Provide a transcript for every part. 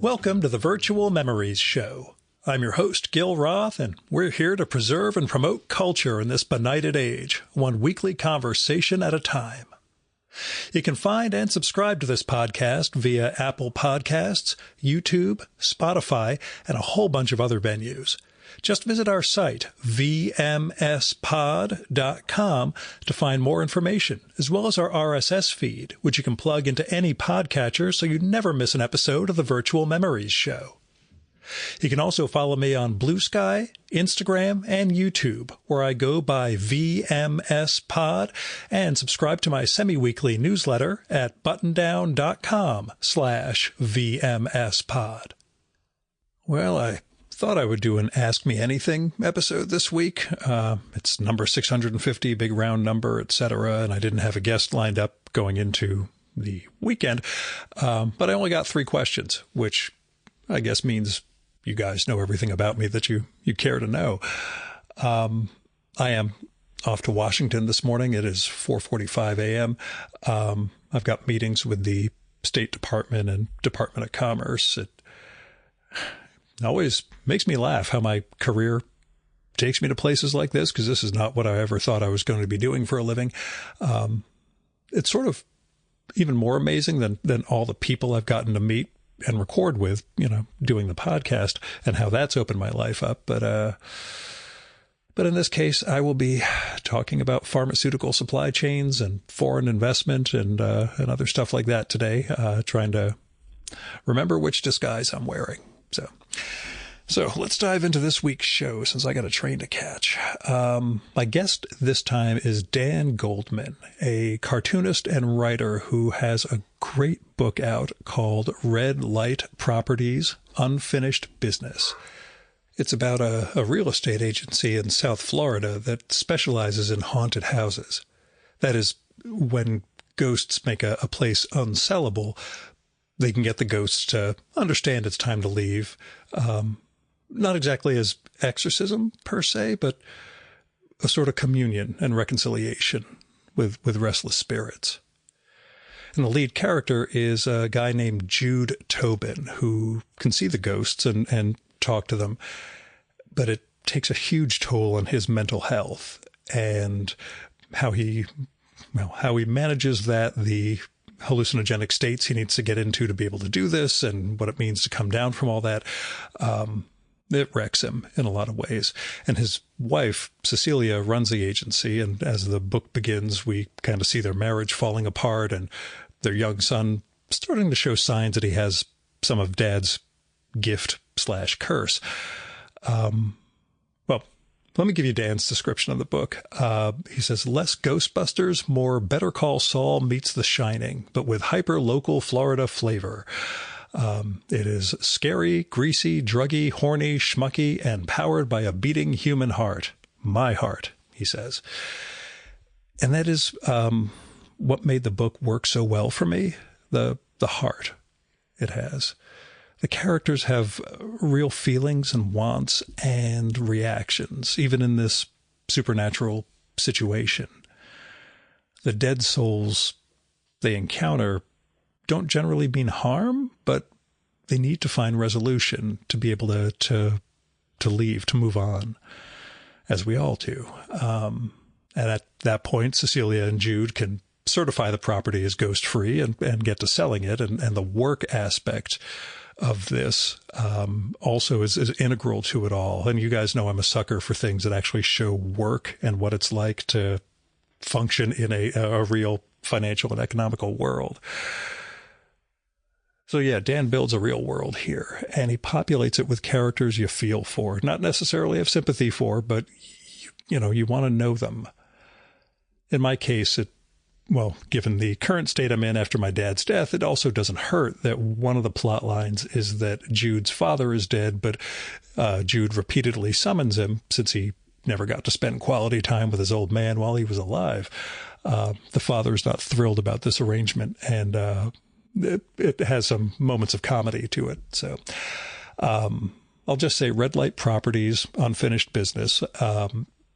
Welcome to the Virtual Memories Show. I'm your host, Gil Roth, and we're here to preserve and promote culture in this benighted age, one weekly conversation at a time. You can find and subscribe to this podcast via Apple Podcasts, YouTube, Spotify, and a whole bunch of other venues. Just visit our site, vmspod.com, to find more information, as well as our RSS feed, which you can plug into any podcatcher so you never miss an episode of the Virtual Memories Show. You can also follow me on Blue Sky, Instagram, and YouTube, where I go by vmspod, and subscribe to my semi-weekly newsletter at buttondown.com/vmspod. Well, I thought I would do an Ask Me Anything episode this week. It's number 650, big round number, etc., and I didn't have a guest lined up going into the weekend, but I only got 3 questions, which I guess means you guys know everything about me that you care to know. I am off to Washington this morning. It is 4:45 a.m. I've got meetings with the State Department and Department of Commerce. It always makes me laugh how my career takes me to places like this, because this is not what I ever thought I was going to be doing for a living. It's sort of even more amazing than all the people I've gotten to meet and record with, doing the podcast, and how that's opened my life up. But in this case, I will be talking about pharmaceutical supply chains and foreign investment and other stuff like that today, trying to remember which disguise I'm wearing. So let's dive into this week's show, since I got a train to catch. My guest this time is Dan Goldman, a cartoonist and writer who has a great book out called Red Light Properties, Unfinished Business. It's about a real estate agency in South Florida that specializes in haunted houses. That is, when ghosts make a place unsellable, they can get the ghosts to understand it's time to leave. Not exactly as exorcism per se, but a sort of communion and reconciliation with restless spirits. And the lead character is a guy named Jude Tobin, who can see the ghosts and talk to them, but it takes a huge toll on his mental health and how he manages that, the hallucinogenic states he needs to get into to be able to do this, and what it means to come down from all that. It wrecks him in a lot of ways. And his wife, Cecilia, runs the agency. And as the book begins, we kind of see their marriage falling apart and their young son starting to show signs that he has some of Dad's gift/curse. Well, let me give you Dan's description of the book. He says, less Ghostbusters, more Better Call Saul meets The Shining, but with hyper-local Florida flavor. It is scary, greasy, druggy, horny, schmucky, and powered by a beating human heart. My heart, he says. And that is what made the book work so well for me, the heart it has. The characters have real feelings and wants and reactions, even in this supernatural situation. The dead souls they encounter don't generally mean harm, but they need to find resolution to be able to leave, to move on, as we all do. And at that point, Cecilia and Jude can certify the property as ghost-free and get to selling it. And the work aspect of this also is integral to it all. And you guys know I'm a sucker for things that actually show work and what it's like to function in a real financial and economical world. So yeah, Dan builds a real world here, and he populates it with characters you feel for, not necessarily have sympathy for, but you want to know them. In my case, given the current state I'm in after my dad's death, it also doesn't hurt that one of the plot lines is that Jude's father is dead, but Jude repeatedly summons him since he never got to spend quality time with his old man while he was alive. The father is not thrilled about this arrangement, and it has some moments of comedy to it. So I'll just say Red Light Properties, Unfinished Business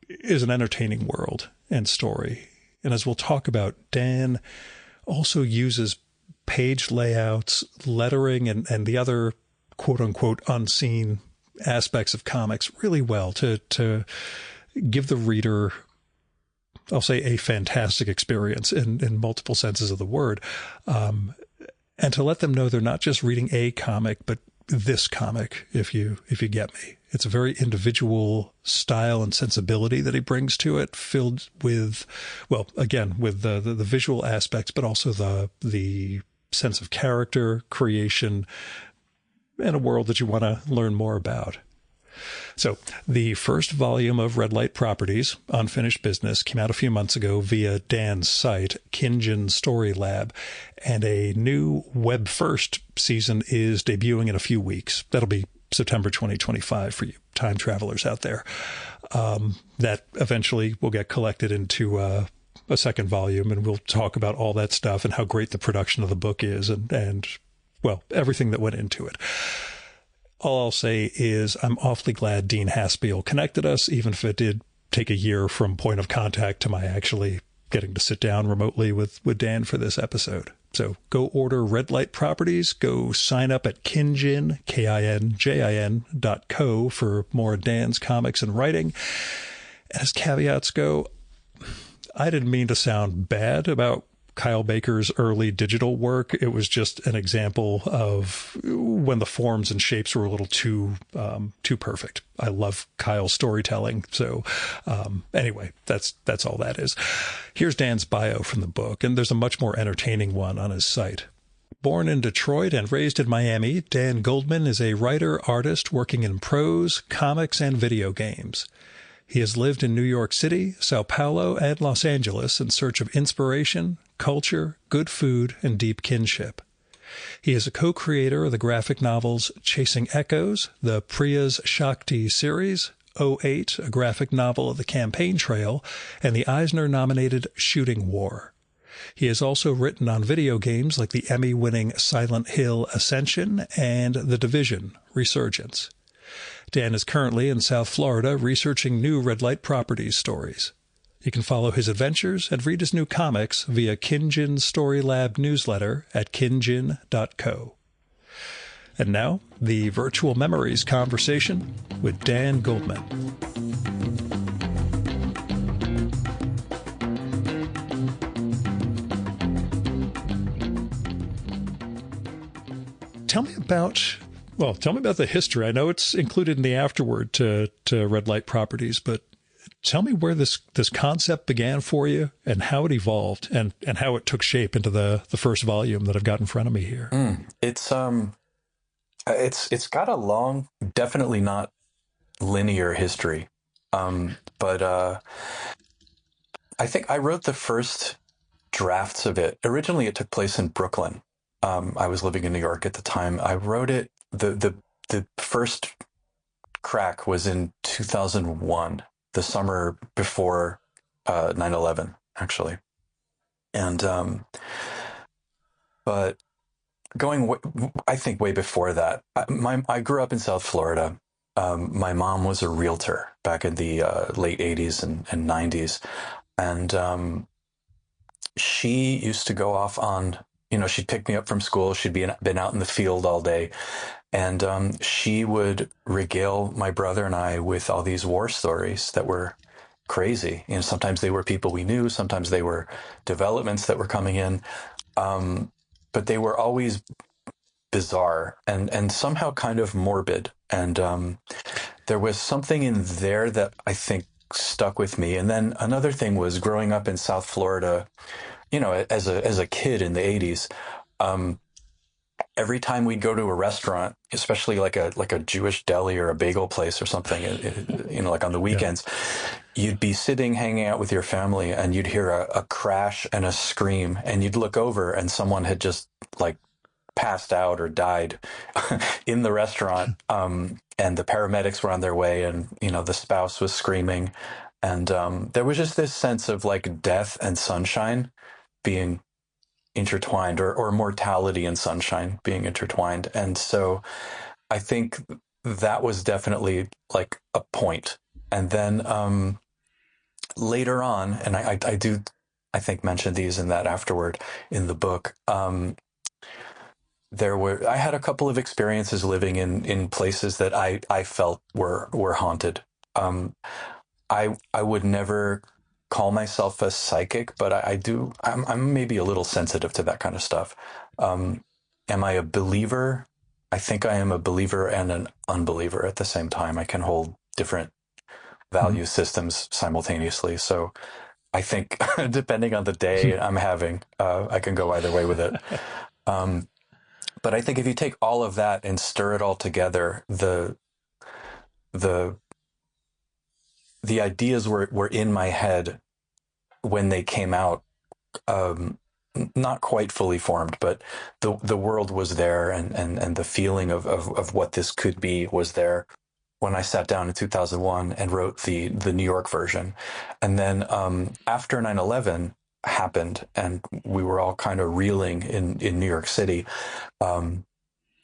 is an entertaining world and story. And as we'll talk about, Dan also uses page layouts, lettering, and the other quote unquote unseen aspects of comics really well to give the reader, I'll say, a fantastic experience in multiple senses of the word. And to let them know they're not just reading a comic, but this comic, if you get me. It's a very individual style and sensibility that he brings to it, filled with, well, again, with the visual aspects, but also the sense of character, creation, and a world that you want to learn more about. So the first volume of Red Light Properties, Unfinished Business, came out a few months ago via Dan's site, Kinjin Story Lab, and a new web-first season is debuting in a few weeks. That'll be September 2025 for you time travelers out there. That eventually will get collected into a second volume, and we'll talk about all that stuff and how great the production of the book is and well, everything that went into it. All I'll say is I'm awfully glad Dean Haspiel connected us, even if it did take a year from point of contact to my actually getting to sit down remotely with Dan for this episode. So go order Red Light Properties. Go sign up at Kinjin, KINJIN.co for more Dan's comics and writing. And as caveats go, I didn't mean to sound bad about Kyle Baker's early digital work. It was just an example of when the forms and shapes were a little too perfect. I love Kyle's storytelling. So anyway, that's all that is. Here's Dan's bio from the book, and there's a much more entertaining one on his site. Born in Detroit and raised in Miami, Dan Goldman is a writer, artist working in prose, comics, and video games. He has lived in New York City, Sao Paulo, and Los Angeles in search of inspiration, culture, good food, and deep kinship. He is a co-creator of the graphic novels Chasing Echoes, the Priya's Shakti series, '08, a graphic novel of the campaign trail, and the Eisner-nominated Shooting War. He has also written on video games like the Emmy-winning Silent Hill Ascension and The Division Resurgence. Dan is currently in South Florida researching new Red Light Properties stories. You can follow his adventures and read his new comics via Kinjin Story Lab newsletter at kinjin.co. And now, the Virtual Memories conversation with Dan Goldman. Tell me about the history. I know it's included in the afterword to Red Light Properties, but tell me where this concept began for you and how it evolved and how it took shape into the first volume that I've got in front of me here. It's got a long, definitely not linear history. But I think I wrote the first drafts of it. Originally, it took place in Brooklyn. I was living in New York at the time. I wrote it. The first crack was in 2001, the summer before 9/11, actually. And but I think way before that, I grew up in South Florida. My mom was a realtor back in the late 80s and 90s. And she used to go off on, she'd pick me up from school. She'd been out in the field all day. And she would regale my brother and I with all these war stories that were crazy. Sometimes they were people we knew. Sometimes they were developments that were coming in. But they were always bizarre and somehow kind of morbid. And there was something in there that I think stuck with me. And then another thing was growing up in South Florida, as a kid in the 80s, every time we'd go to a restaurant, especially like a Jewish deli or a bagel place or something, like on the weekends, you'd be sitting, hanging out with your family, and you'd hear a crash and a scream, and you'd look over and someone had just like passed out or died in the restaurant. And the paramedics were on their way, and, the spouse was screaming. And there was just this sense of like death and sunshine being intertwined, or mortality and sunshine being intertwined. And so I think that was definitely like a point. And then later on, and I do, I think, mention these in that afterward in the book, I had a couple of experiences living in places that I felt were haunted. Um, I would never call myself a psychic, but I do. I'm maybe a little sensitive to that kind of stuff. Um, am I a believer? I think I am a believer and an unbeliever at the same time. I can hold different value systems simultaneously. So I think depending on the day I'm having, I can go either way with it. Um, but I think if you take all of that and stir it all together, the the ideas were in my head when they came out, um, not quite fully formed, but the world was there, and the feeling of what this could be was there when I sat down in 2001 and wrote the New York version. And then after 9/11 happened and we were all kind of reeling in New York City, um,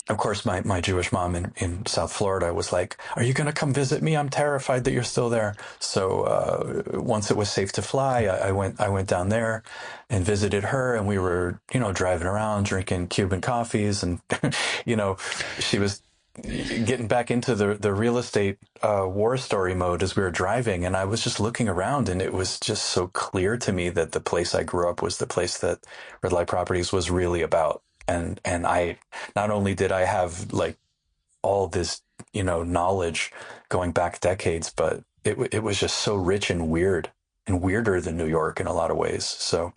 of course, my Jewish mom in South Florida was like, "Are you going to come visit me? I'm terrified that you're still there." So once it was safe to fly, I went down there and visited her, and we were driving around drinking Cuban coffees, and she was getting back into the real estate war story mode as we were driving, and I was just looking around, and it was just so clear to me that the place I grew up was the place that Red Light Properties was really about. And I not only did I have like all this knowledge going back decades, but it was just so rich and weird and weirder than New York in a lot of ways. So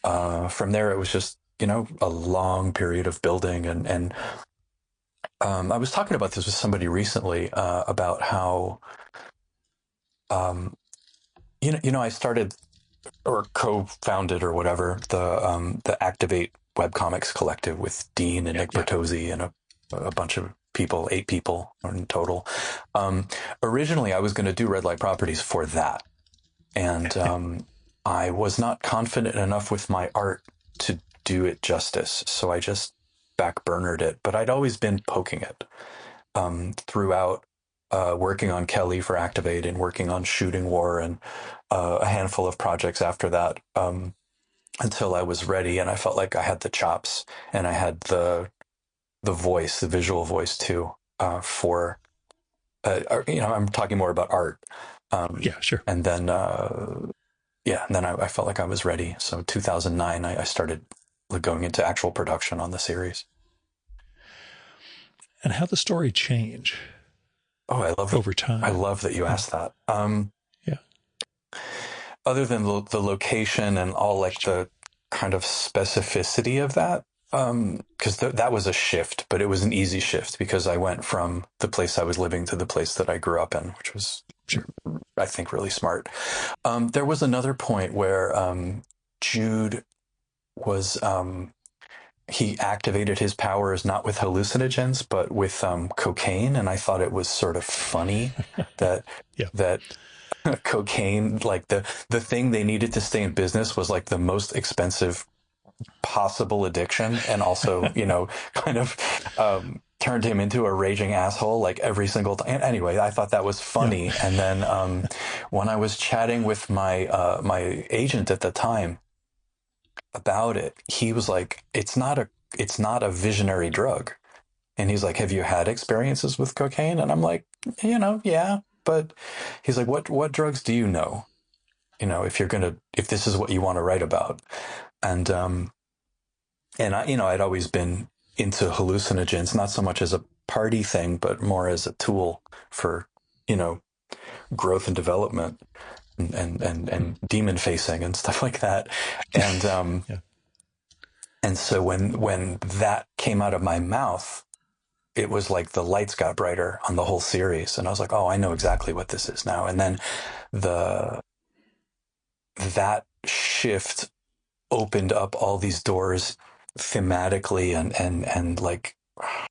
from there, it was just a long period of building, and I was talking about this with somebody recently about how I started or co-founded or whatever the Activate webcomics collective with Dean and Nick Bertozzi and a bunch of people, 8 people in total. Originally, I was going to do Red Light Properties for that, and I was not confident enough with my art to do it justice, so I just backburnered it. But I'd always been poking it throughout, working on Kelly for Activate and working on Shooting War and a handful of projects after that, until I was ready and I felt like I had the chops and I had the voice, the visual voice too, for I'm talking more about art. Yeah, sure. And then I felt like I was ready. So 2009, I started going into actual production on the series. And how the story change? Oh, I love over time. I love that you asked that. Yeah. Other than the location and all like the kind of specificity of that, because that was a shift, but it was an easy shift because I went from the place I was living to the place that I grew up in, which was, I think, really smart. There was another point where Jude was he activated his powers not with hallucinogens but with cocaine, and I thought it was sort of funny that that cocaine, like the thing they needed to stay in business, was like the most expensive possible addiction, and also kind of turned him into a raging asshole like every single time. Anyway, I thought that was funny. And then when I was chatting with my agent at the time about it, he was like, it's not a visionary drug. And he's like, have you had experiences with cocaine? And I'm like, yeah. But he's like, what drugs do you know? If this is what you want to write about. And I'd always been into hallucinogens, not so much as a party thing, but more as a tool for, growth and development and demon facing and stuff like that. And, and so when that came out of my mouth, it was like the lights got brighter on the whole series. And I was like, oh, I know exactly what this is now. And then that shift opened up all these doors thematically and like,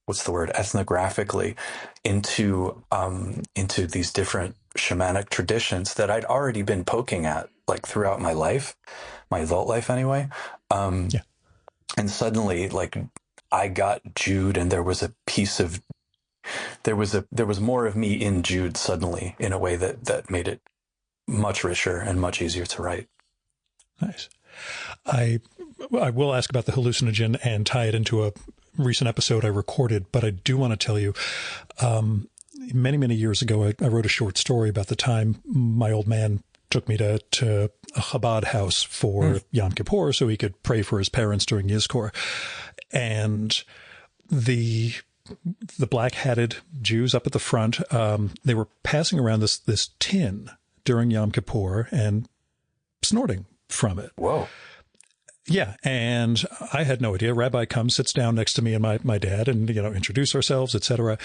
what's the word, ethnographically into these different shamanic traditions that I'd already been poking at like throughout my life, my adult life anyway. And suddenly, like, I got Jude, and there was more of me in Jude suddenly, in a way that made it much richer and much easier to write. Nice. I will ask about the hallucinogen and tie it into a recent episode I recorded, but I do want to tell you, many, many years ago, I wrote a short story about the time my old man took me to a Chabad house for Yom Kippur so he could pray for his parents during Yizkor. And the black-hatted Jews up at the front, they were passing around this tin during Yom Kippur and snorting from it. Whoa. Yeah. And I had no idea. Rabbi comes, sits down next to me and my dad and, introduce ourselves, etc.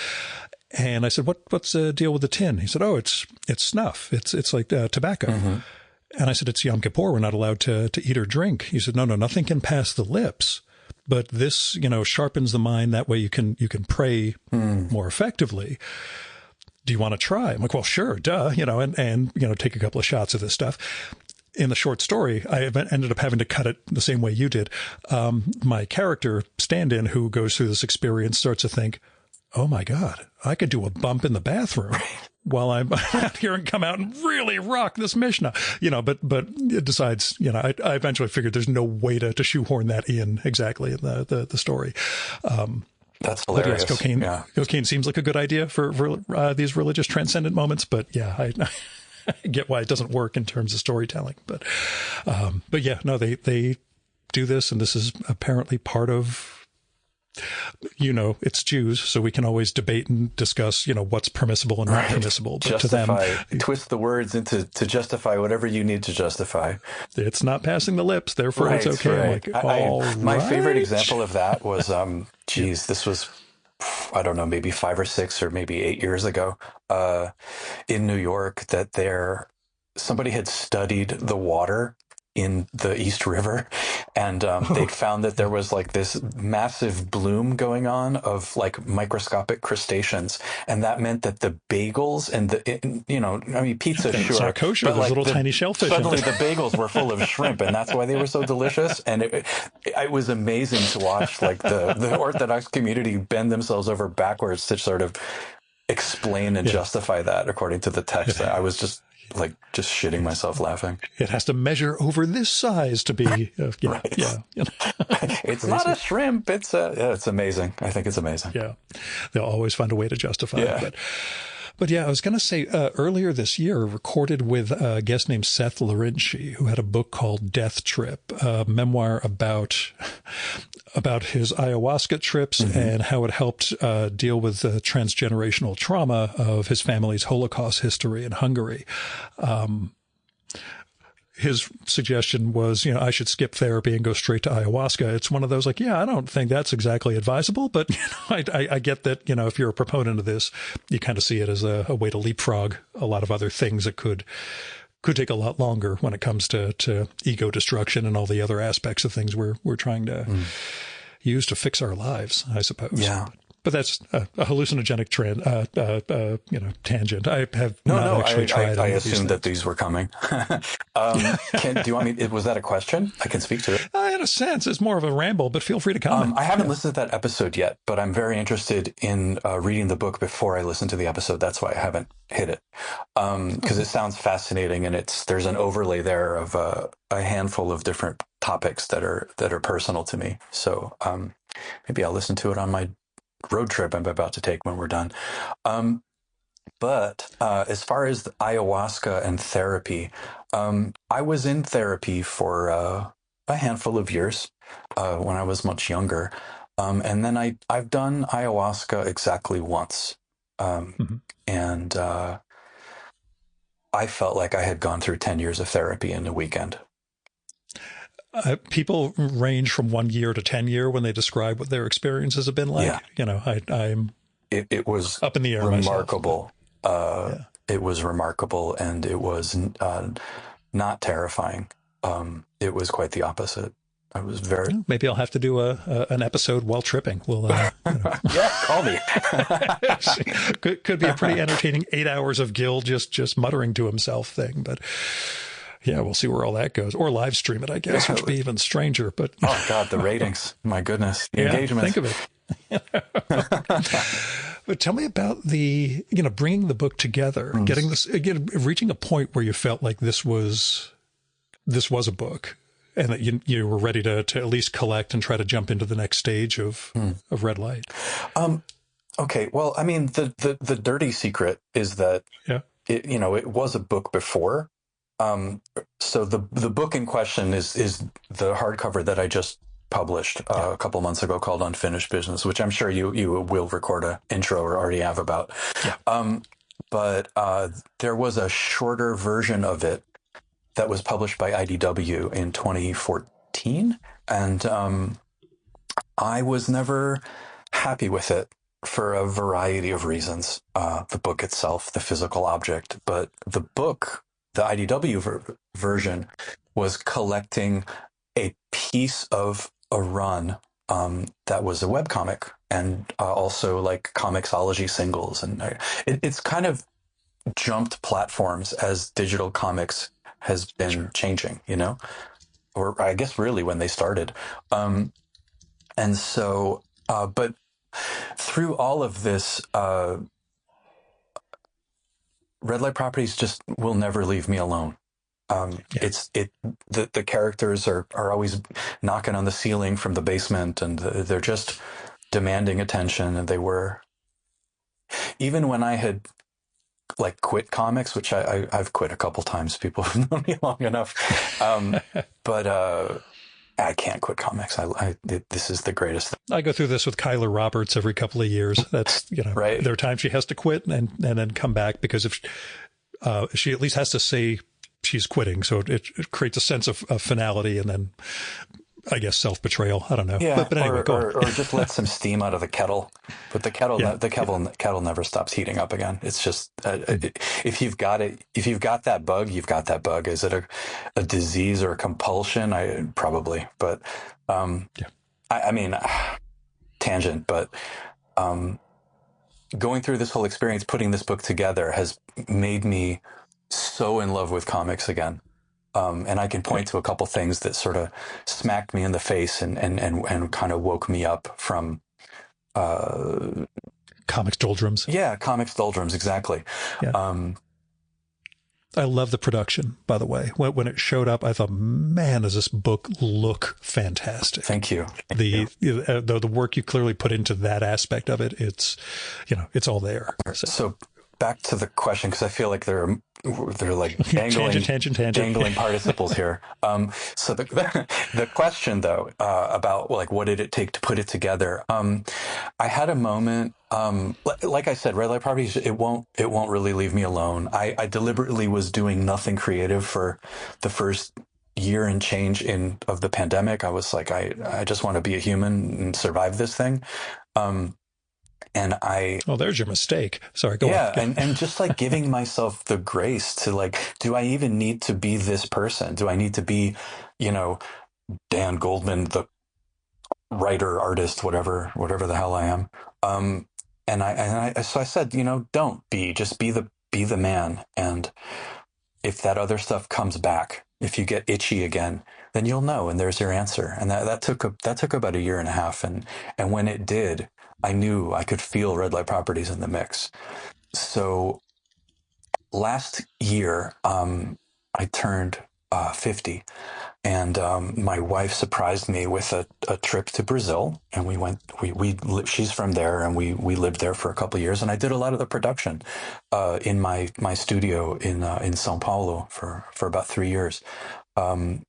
And I said, what's the deal with the tin? He said, oh, it's snuff. It's like tobacco. Mm-hmm. And I said, it's Yom Kippur. We're not allowed to eat or drink. He said, no, nothing can pass the lips. But this, sharpens the mind. That way you can pray more effectively. Do you want to try? I'm like, well, sure, duh, and take a couple of shots of this stuff. In the short story, I ended up having to cut it the same way you did. My character, stand-in, who goes through this experience, starts to think, oh my God, I could do a bump in the bathroom while I'm out here and come out and really rock this Mishnah, but it decides, I eventually figured there's no way to shoehorn that in exactly in the story. That's hilarious. But yes, cocaine seems like a good idea for these religious transcendent moments, but yeah, I get why it doesn't work in terms of storytelling, but yeah, no, they do this, and this is apparently part of, it's Jews, so we can always debate and discuss, what's permissible and not permissible. But justify, to them, twist the words to justify whatever you need to justify. It's not passing the lips, therefore it's okay. Right. I'm like, my favorite example of that was, this was, I don't know, maybe 5 or 6 or maybe 8 years ago, in New York, that somebody had studied the water in the East River, and they'd found that there was like this massive bloom going on of like microscopic crustaceans, and that meant that the bagels and pizza, it's sure, not kosher, but there's little tiny shellfish. Suddenly the bagels were full of shrimp, and that's why they were so delicious. And it was amazing to watch like the Orthodox community bend themselves over backwards to sort of explain and justify that according to the text. I was just shitting myself laughing. It has to measure over this size to be, right. Yeah. It's not a shrimp. It's amazing. I think it's amazing. Yeah. They'll always find a way to justify it. But yeah, I was going to say, earlier this year, recorded with a guest named Seth Larinci, who had a book called Death Trip, a memoir about his ayahuasca trips and how it helped deal with the transgenerational trauma of his family's Holocaust history in Hungary. His suggestion was, I should skip therapy and go straight to ayahuasca. It's one of those like, I don't think that's exactly advisable, but I get that, if you're a proponent of this, you kind of see it as a way to leapfrog a lot of other things that could take a lot longer when it comes to ego destruction and all the other aspects of things we're trying to use to fix our lives, I suppose. Yeah. But that's a hallucinogenic tangent. I have not actually tried. I assumed that these were coming. Do you want me? Was that a question? I can speak to it. In a sense, it's more of a ramble, but feel free to comment. I haven't listened to that episode yet, but I'm very interested in reading the book before I listen to the episode. That's why I haven't hit it, because it sounds fascinating, and there's an overlay there of a handful of different topics that are personal to me. So maybe I'll listen to it on my road trip I'm about to take when we're done. But as far as the ayahuasca and therapy, I was in therapy for a handful of years when I was much younger. And then I've done ayahuasca exactly once. And I felt like I had gone through 10 years of therapy in a weekend. People range from 1 year to 10 year when they describe what their experiences have been like. Yeah. It was up in the air. Remarkable. It was remarkable, and it was not terrifying. It was quite the opposite. I was very. Maybe I'll have to do an episode while tripping. We'll call me. could be a pretty entertaining 8 hours of Gil just muttering to himself thing, but. Yeah, we'll see where all that goes. Or live stream it, I guess, which would be even stranger. But oh, God, the ratings. My goodness. The engagement. Think of it. But tell me about the, bringing the book together, getting this, reaching a point where you felt like this was a book, and that you were ready to at least collect and try to jump into the next stage of Red Light. Okay. Well, I mean, the dirty secret is that Yeah. it was a book before. So the book in question is the hardcover that I just published a couple months ago called Unfinished Business, which I'm sure you will record an intro or already have about. Yeah. But there was a shorter version of it that was published by IDW in 2014, and I was never happy with it for a variety of reasons. The book itself, the physical object, but the book, the IDW version, was collecting a piece of a run that was a webcomic and also like Comixology singles. And it's kind of jumped platforms as digital comics has been changing, or I guess really when they started. And so, but through all of this, Red Light Properties just will never leave me alone. The characters are always knocking on the ceiling from the basement, and they're just demanding attention. And they were, even when I had like quit comics, which I've quit a couple times. People have known me long enough, but I can't quit comics. This is the greatest thing. I go through this with Kyler Roberts every couple of years. That's, right. There are times she has to quit and then come back, because if she at least has to say she's quitting. So it creates a sense of finality, and then I guess self-betrayal. I don't know. Yeah. But anyway, or just let some steam out of the kettle. But the kettle never stops heating up again. It's just, if you've got that bug, you've got that bug. Is it a disease or a compulsion? Probably, but, I mean, tangent, but, going through this whole experience, putting this book together has made me so in love with comics again. And I can point to a couple things that sort of smacked me in the face and kind of woke me up from comics doldrums. Yeah, comics doldrums, exactly. Yeah. I love the production, by the way. When it showed up, I thought, man, does this book look fantastic. Thank you. The work you clearly put into that aspect of it, it's all there. So back to the question, because I feel like they're like dangling participles here. So the question though, about like, what did it take to put it together? I had a moment, like I said, Red Light Properties, it won't really leave me alone. I deliberately was doing nothing creative for the first year and change of the pandemic. I was like, I just want to be a human and survive this thing. And there's your mistake. Sorry, go on. Yeah, and just like giving myself the grace to like, do I even need to be this person? Do I need to be, Dan Goldman, the writer, artist, whatever the hell I am? So I said, don't be, just be the man. And if that other stuff comes back, if you get itchy again, then you'll know, and there's your answer. And that took about a year and a half. And when it did, I knew I could feel Red Light Properties in the mix. So last year, I turned 50, and my wife surprised me with a trip to Brazil, and we went. She's from there, and we lived there for a couple of years, and I did a lot of the production in my studio in São Paulo for about 3 years, and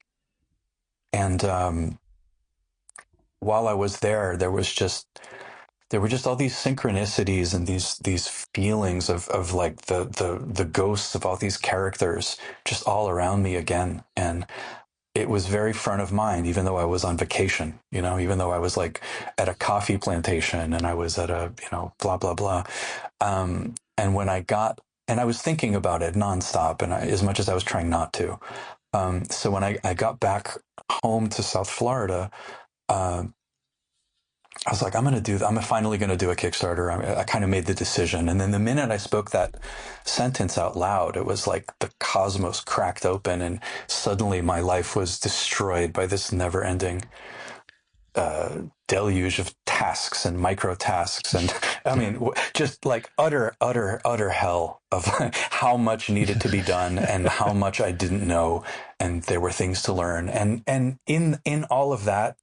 while I was there, there were just all these synchronicities and these feelings of like the ghosts of all these characters just all around me again. And it was very front of mind, even though I was on vacation, even though I was like at a coffee plantation and I was at a, blah, blah, blah. And when I was thinking about it nonstop, and as much as I was trying not to. So when I got back home to South Florida, I was like, I'm finally going to do a Kickstarter. I kind of made the decision. And then the minute I spoke that sentence out loud, it was like the cosmos cracked open, and suddenly my life was destroyed by this never ending deluge of tasks and micro tasks. And I mean, just like utter hell of how much needed to be done and how much I didn't know. And there were things to learn. And in all of that,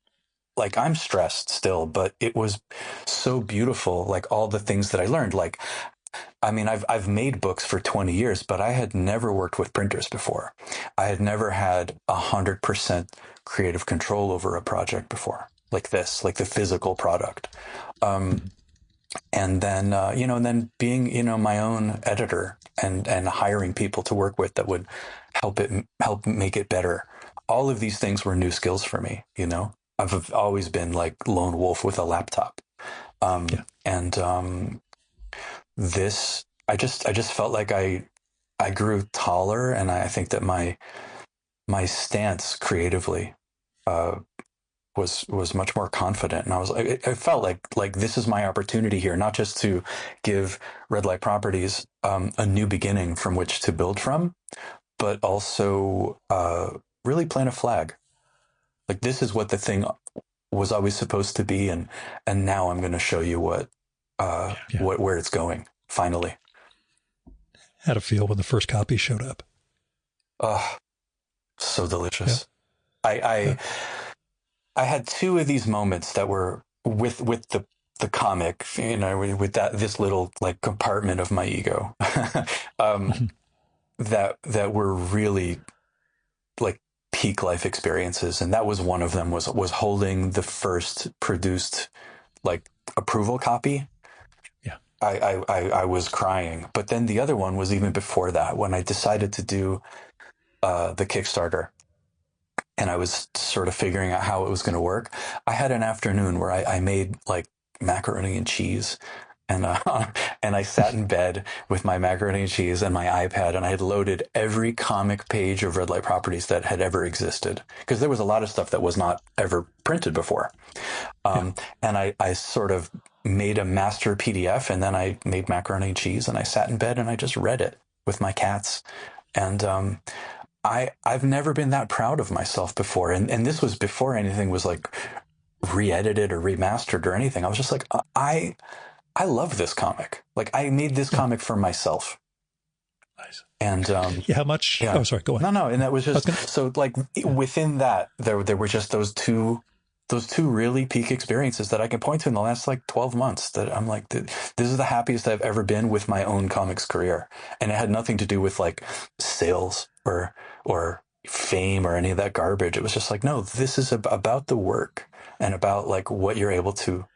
like I'm stressed still, but it was so beautiful. Like all the things that I learned, like, I mean, I've made books for 20 years, but I had never worked with printers before. I had never had 100% creative control over a project before, like this, like the physical product. And then, and then being, my own editor and hiring people to work with that would help make it better. All of these things were new skills for me. I've always been like lone wolf with a laptop. And this, I just felt like I grew taller, and I think that my stance creatively was much more confident, and I felt like this is my opportunity here, not just to give Red Light Properties a new beginning from which to build from, but also really plant a flag. Like this is what the thing was always supposed to be, and now I'm going to show you where it's going. Finally, How'd it feel when the first copy showed up? Oh, so delicious. Yeah. I had two of these moments that were with the comic, with this little like compartment of my ego, that were really like peak life experiences, and that was one of them. Was holding the first produced like approval copy. Yeah, I was crying, but then the other one was even before that, when I decided to do the Kickstarter. And I was sort of figuring out how it was going to work. I had an afternoon where I made like macaroni and cheese, and and I sat in bed with my macaroni and cheese and my iPad, and I had loaded every comic page of Red Light Properties that had ever existed, because there was a lot of stuff that was not ever printed before. And I sort of made a master PDF, and then I made macaroni and cheese, and I sat in bed and I just read it with my cats. And I've never been that proud of myself before. And this was before anything was like re-edited or remastered or anything. I was just like, I love this comic. Like I made this comic for myself. Nice. And how much? Yeah. Oh, sorry. Go on. No. And that was just so like within that, there were just those two really peak experiences that I can point to in the last like 12 months that I'm like, this is the happiest I've ever been with my own comics career. And it had nothing to do with like sales or fame or any of that garbage. It was just like, no, this is about the work and about like what you're able to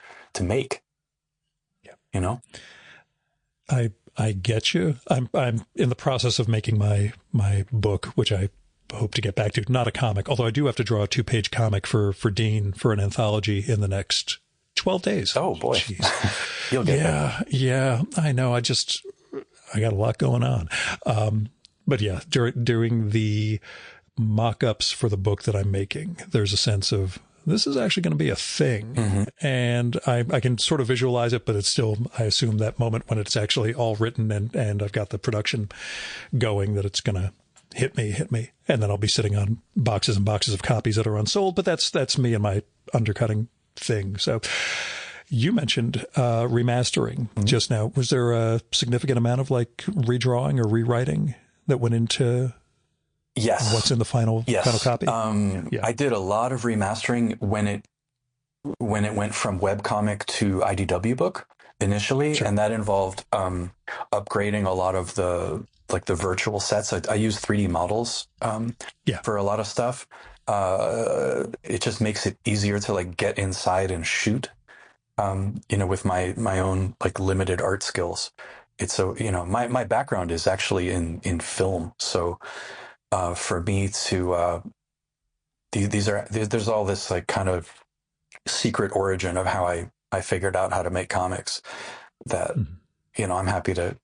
make. Yeah. I get you. I'm in the process of making my book, which I hope to get back to. Not a comic, although I do have to draw a 2-page comic for Dean for an anthology in the next 12 days. Oh boy. You'll get there. Yeah, I know. I got a lot going on. But yeah, during the mock-ups for the book that I'm making, there's a sense of this is actually going to be a thing. Mm-hmm. And I can sort of visualize it, but it's still, I assume that moment when it's actually all written and I've got the production going, that it's going to hit me. And then I'll be sitting on boxes and boxes of copies that are unsold, but that's me and my undercutting thing. So you mentioned remastering just now. Was there a significant amount of like redrawing or rewriting that went into what's in the final copy? I did a lot of remastering when it went from webcomic to IDW book initially, and that involved upgrading a lot of the virtual sets. I use 3D models for a lot of stuff. It just makes it easier to like get inside and shoot. With my own like limited art skills. It's so, my background is actually in film. So, for me to, there's all this like kind of secret origin of how I figured out how to make comics that, I'm happy to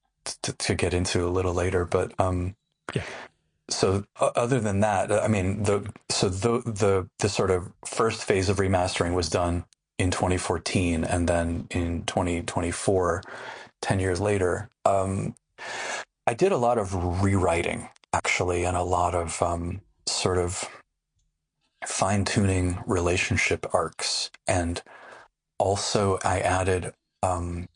get into a little later, but, so other than that, I mean, the sort of first phase of remastering was done in 2014, and then in 2024, 10 years later, I did a lot of rewriting, actually, and a lot of sort of fine-tuning relationship arcs and also I added, so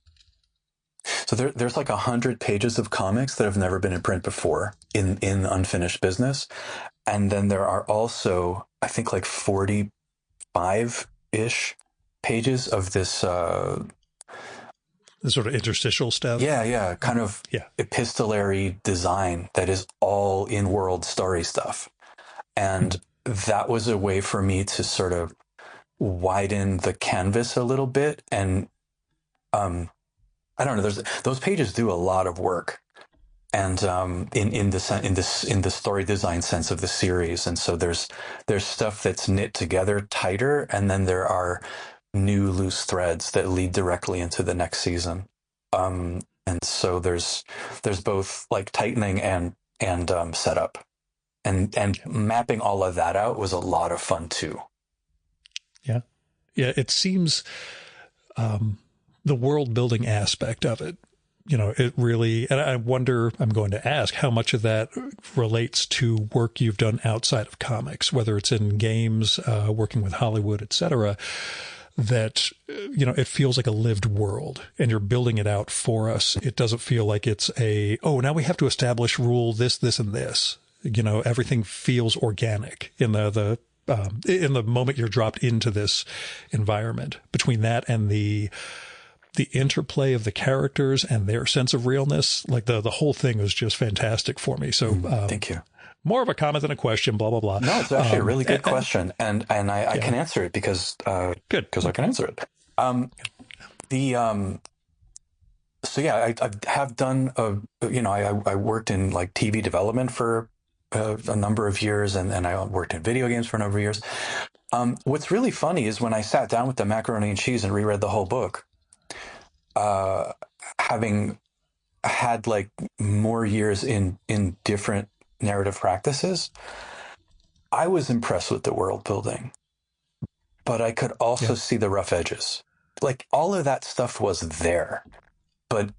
there's like 100 pages of comics that have never been in print before in Unfinished Business. And then there are also, I think, like 45-ish pages of this, The sort of interstitial stuff. yeah, kind of Yeah. epistolary design that is all in-world story stuff. And that was a way for me to sort of widen the canvas a little bit. And I don't know, those pages do a lot of work. And in the story design sense of the series, and so there's stuff that's knit together tighter, and then there are new loose threads that lead directly into the next season. And so there's both like tightening and setup, and mapping all of that out was a lot of fun too. Yeah. Yeah. It seems the world building aspect of it, it really, and I wonder, I'm going to ask how much of that relates to work you've done outside of comics, whether it's in games, working with Hollywood, et cetera, that, it feels like a lived world and you're building it out for us. It doesn't feel like it's now we have to establish rule this, this, and this. Everything feels organic in in the moment you're dropped into this environment. Between that and the interplay of the characters and their sense of realness, like the whole thing was just fantastic for me. So Thank you. more of a comment than a question, blah, blah, blah. No, it's actually a really good question. And I can answer it because good. Because I can answer it. So yeah, I have done I worked in like TV development for a number of years, and I worked in video games for a number of years. What's really funny is when I sat down with the Macaroni and Cheese and reread the whole book, having had like more years in different narrative practices, I was impressed with the world building, but I could also see the rough edges. Like all of that stuff was there, but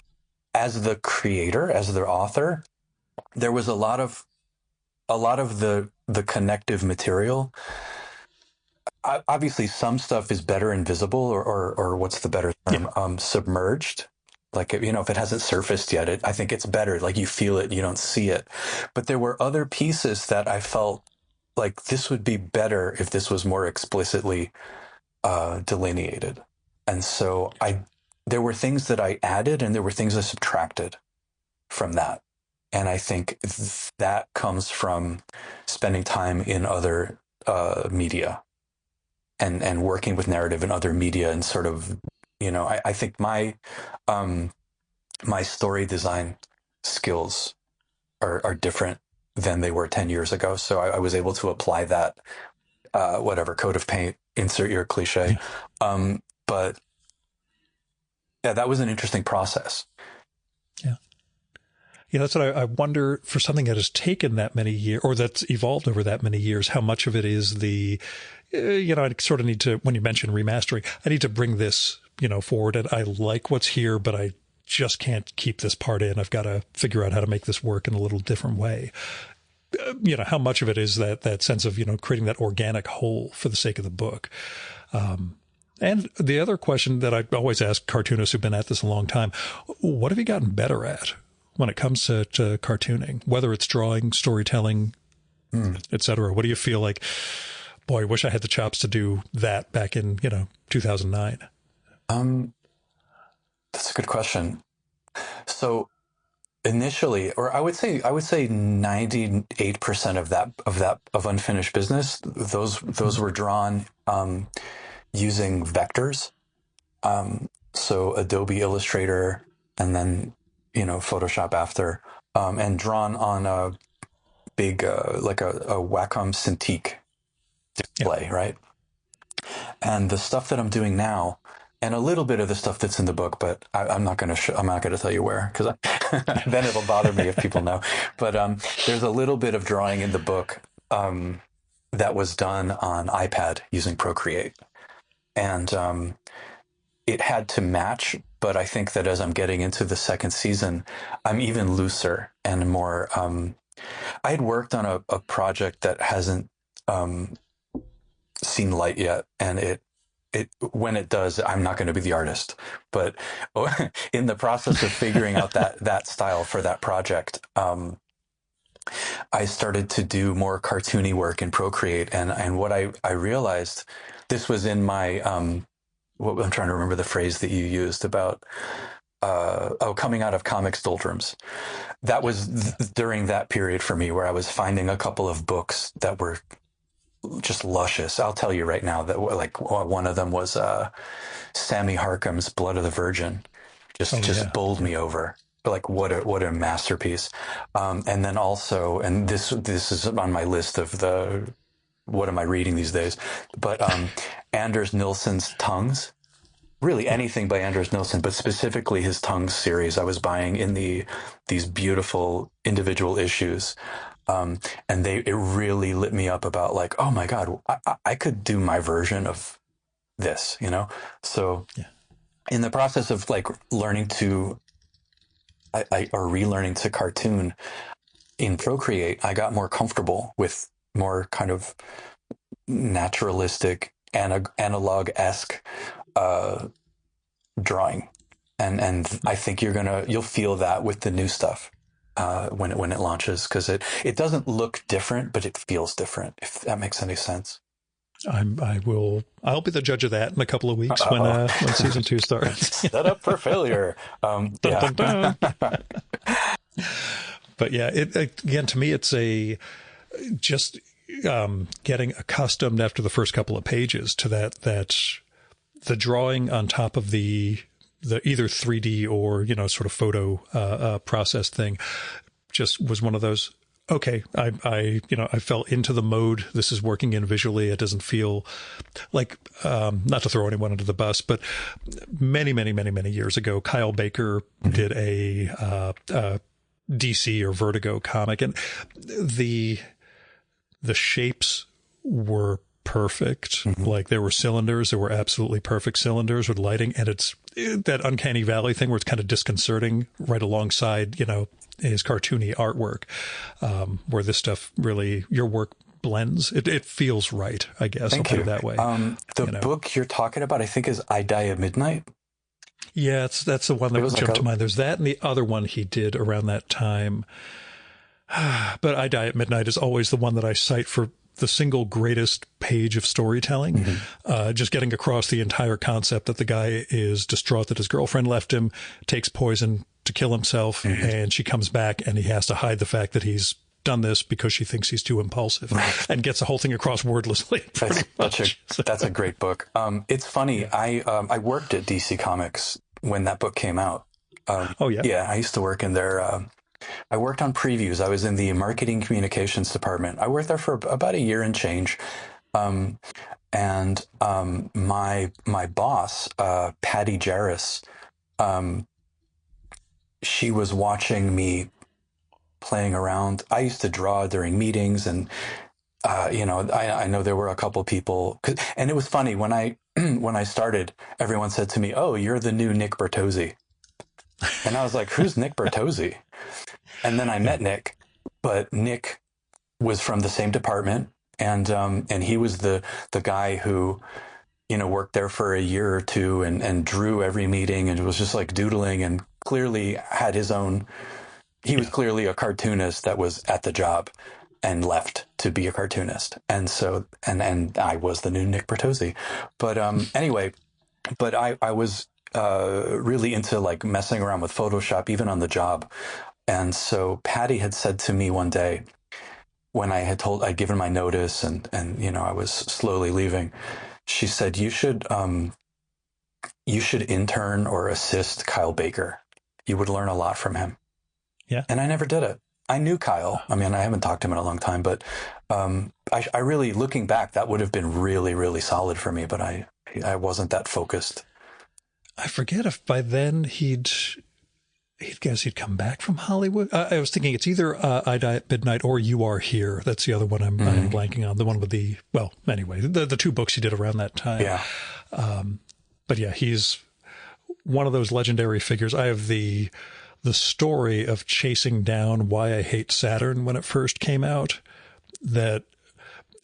as the creator, as the author, there was a lot of the connective material. Obviously, some stuff is better invisible, or what's the better term? Submerged. Like, if it hasn't surfaced yet, I think it's better. Like you feel it, you don't see it. But there were other pieces that I felt like this would be better if this was more explicitly delineated. And so there were things that I added and there were things I subtracted from that. And I think that comes from spending time in other media and working with narrative in other media, and sort of, I think my story design skills are different than they were 10 years ago. So I was able to apply that, whatever, coat of paint, insert your cliche. But yeah, that was an interesting process. Yeah. Yeah, that's what I wonder, for something that has taken that many years, or that's evolved over that many years, how much of it is I sort of need to, when you mention remastering, I need to bring this, forward, and I like what's here, but I just can't keep this part in. I've got to figure out how to make this work in a little different way. How much of it is that sense of, creating that organic whole for the sake of the book. And the other question that I always ask cartoonists who've been at this a long time, what have you gotten better at when it comes to cartooning, whether it's drawing, storytelling, et cetera? What do you feel like, boy, I wish I had the chops to do that back in, 2009? That's a good question. So initially, or I would say 98% of Unfinished Business, those were drawn using vectors. So Adobe Illustrator, and then Photoshop after, and drawn on a big like a Wacom Cintiq display, right? And the stuff that I'm doing now, and a little bit of the stuff that's in the book, but I'm not going to tell you where, because then it'll bother me if people know. But there's a little bit of drawing in the book that was done on iPad using Procreate, and it had to match. But I think that as I'm getting into the second season, I'm even looser and more. I had worked on a project that hasn't seen light yet, and when it does, I'm not going to be the artist. But in the process of figuring out that style for that project, I started to do more cartoony work in Procreate, and what I realized, this was in my what I'm trying to remember the phrase that you used about coming out of comics doldrums. That was during that period for me where I was finding a couple of books that were just luscious. I'll tell you right now that like one of them was Sammy Harkham's Blood of the Virgin. Just bowled me over. Like what a masterpiece. And then also, and this is on my list of the what am I reading these days? But Anders Nilsson's Tongues. Really anything by Anders Nilsson, but specifically his Tongues series I was buying in these beautiful individual issues. And it really lit me up about like, oh my God, I could do my version of this, you know? So in the process of like learning to, or relearning to cartoon in Procreate, I got more comfortable with more kind of naturalistic, analog-esque drawing. And I think you'll feel that with the new stuff when it launches, because it doesn't look different, but it feels different, if that makes any sense. I'll be the judge of that in a couple of weeks when season 2 starts. Set up for failure. Dun, dun, dun. But yeah, again, to me, it's just getting accustomed after the first couple of pages to that the drawing on top of the either 3D or, sort of photo process thing just was one of those. Okay, I fell into the mode. This is working in visually. It doesn't feel like, not to throw anyone under the bus, but many, many, many, many years ago, Kyle Baker did a DC or Vertigo comic, and the shapes were perfect. Like there were cylinders, there were absolutely perfect cylinders with lighting, and it's that uncanny valley thing where it's kind of disconcerting right alongside, his cartoony artwork, where this stuff really, your work blends. It feels right, I guess. I'll put it that way. The book you're talking about, I think, is I Die at Midnight. Yeah, that's the one that jumped to mind. There's that and the other one he did around that time. But I Die at Midnight is always the one that I cite for the single greatest page of storytelling, just getting across the entire concept that the guy is distraught that his girlfriend left him, takes poison to kill himself, and she comes back and he has to hide the fact that he's done this because she thinks he's too impulsive, and gets the whole thing across wordlessly. That's a great book. It's funny. I worked at DC Comics when that book came out. Yeah, I used to work in their I worked on previews. I was in the marketing communications department. I worked there for about a year and change. My boss, Patty Jarris, she was watching me playing around. I used to draw during meetings, and I know there were a couple people, and it was funny when I started, everyone said to me, "Oh, you're the new Nick Bertozzi." And I was like, "Who's Nick Bertozzi?" And then I met Nick, but Nick was from the same department, and he was the guy who, worked there for a year or two and drew every meeting and was just like doodling, and clearly had his own. He was clearly a cartoonist that was at the job and left to be a cartoonist, and so and I was the new Nick Bertozzi. But anyway, but I was really into like messing around with Photoshop even on the job. And so Patty had said to me one day when I'd given my notice and I was slowly leaving, she said, you should intern or assist Kyle Baker. You would learn a lot from him. Yeah. And I never did it. I knew Kyle. I mean, I haven't talked to him in a long time, but I really, looking back, that would have been really, really solid for me, but I wasn't that focused. I forget if by then he'd come back from Hollywood. I was thinking it's either I Die at Midnight or You Are Here. That's the other one I'm blanking on. The one with the two books he did around that time. Yeah. But yeah, he's one of those legendary figures. I have the story of chasing down Why I Hate Saturn when it first came out. That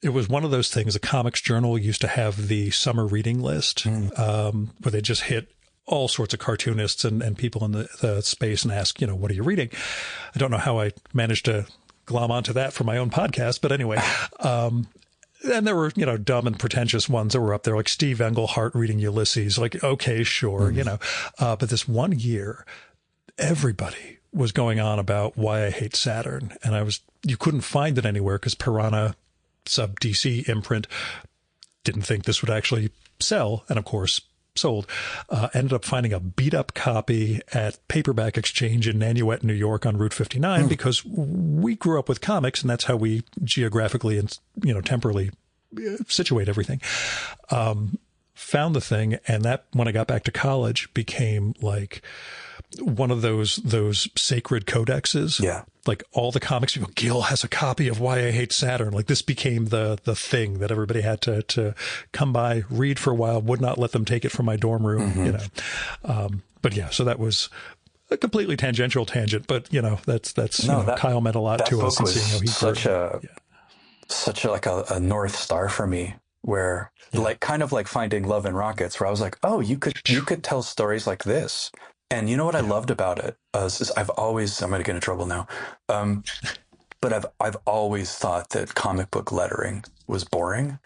it was one of those things. The Comics Journal used to have the summer reading list, where they just hit all sorts of cartoonists and people in the space and ask, what are you reading? I don't know how I managed to glom onto that for my own podcast, but anyway, and there were, dumb and pretentious ones that were up there, like Steve Englehart reading Ulysses, like, okay, sure, but this one year, everybody was going on about Why I Hate Saturn. And you couldn't find it anywhere because Piranha sub DC imprint didn't think this would actually sell. And of course, sold. Ended up finding a beat up copy at Paperback Exchange in Nanuet, New York on Route 59 because we grew up with comics and that's how we geographically and, temporally situate everything. Found the thing. And that, when I got back to college, became like one of those sacred codexes. Yeah. Like all the comics, Gil has a copy of Why I Hate Saturn. Like this became the thing that everybody had to come by, read for a while, would not let them take it from my dorm room, But yeah, so that was a completely tangential tangent, but Kyle meant a lot to us and seeing how he such a North Star for me, where kind of like finding Love and Rockets, where I was like, oh, you could tell stories like this. And you know what I loved about it? I'm going to get in trouble now. But I've always thought that comic book lettering was boring.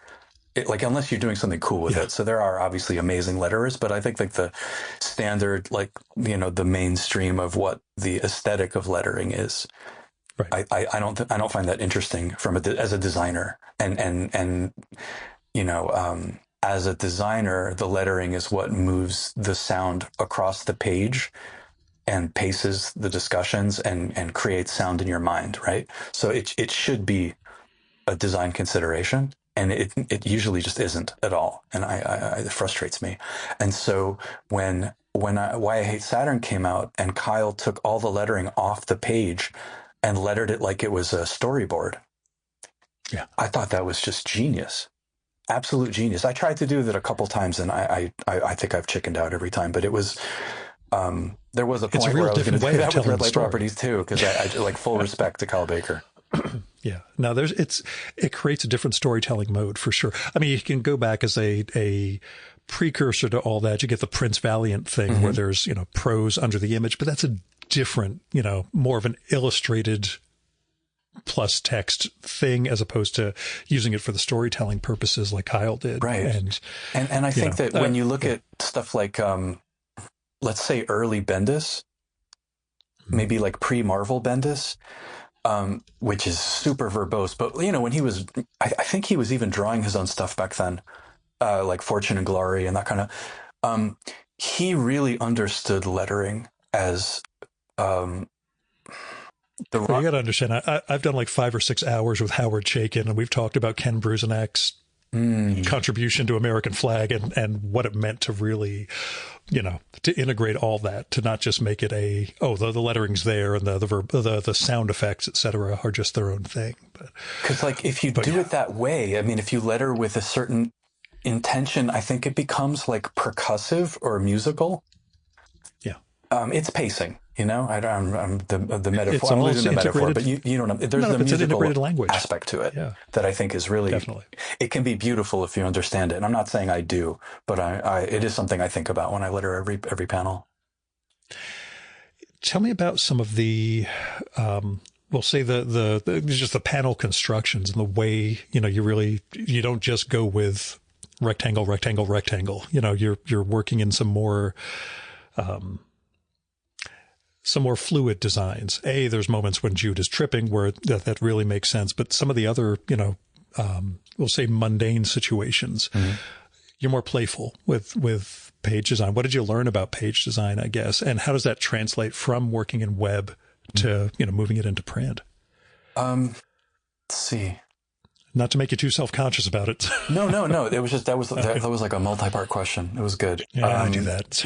Unless you're doing something cool with it. So there are obviously amazing letterers, but I think the standard, the mainstream of what the aesthetic of lettering is. Right. I don't find that interesting as a designer. As a designer, the lettering is what moves the sound across the page and paces the discussions and creates sound in your mind, right? So it should be a design consideration, and it usually just isn't at all, and it frustrates me. And so when Why I Hate Saturn came out and Kyle took all the lettering off the page and lettered it like it was a storyboard, I thought that was just genius. Absolute genius. I tried to do that a couple times, and I think I've chickened out every time. But it was there was a point where I was going to do that with Red Light Properties too, because I like full respect to Kyle Baker. Yeah, no, it creates a different storytelling mode for sure. I mean, you can go back as a precursor to all that. You get the Prince Valiant thing where there's prose under the image, but that's a different more of an illustrated plus text thing as opposed to using it for the storytelling purposes like Kyle did. Right. And I think that when you look at stuff like, let's say early Bendis, maybe like pre-Marvel Bendis, which is super verbose, but when he was, I think he was even drawing his own stuff back then, like Fortune and Glory and that kind of, he really understood lettering as, you got to understand, I've done like 5 or 6 hours with Howard Chaykin, and we've talked about Ken Brusenak's contribution to American Flag and what it meant to really, to integrate all that, to not just make it the lettering's there and the sound effects, et cetera, are just their own thing. Because if you do it that way, I mean, if you letter with a certain intention, I think it becomes like percussive or musical. Yeah. It's pacing. I'm the metaphor. I'm losing the metaphor, but you don't know. There's the musical language aspect to it that I think is really definitely. It can be beautiful if you understand it. And I'm not saying I do, but it is something I think about when I letter every panel. Tell me about some of the, we'll say the just the panel constructions and the way you don't just go with rectangle, rectangle, rectangle. You're working in some more fluid designs. There's moments when Jude is tripping where that really makes sense. But some of the other, we'll say mundane situations, you're more playful with page design. What did you learn about page design, I guess? And how does that translate from working in web to, moving it into print? Let's see. Not to make you too self-conscious about it. No. It was just, that was like a multi-part question. It was good. Yeah, I do that.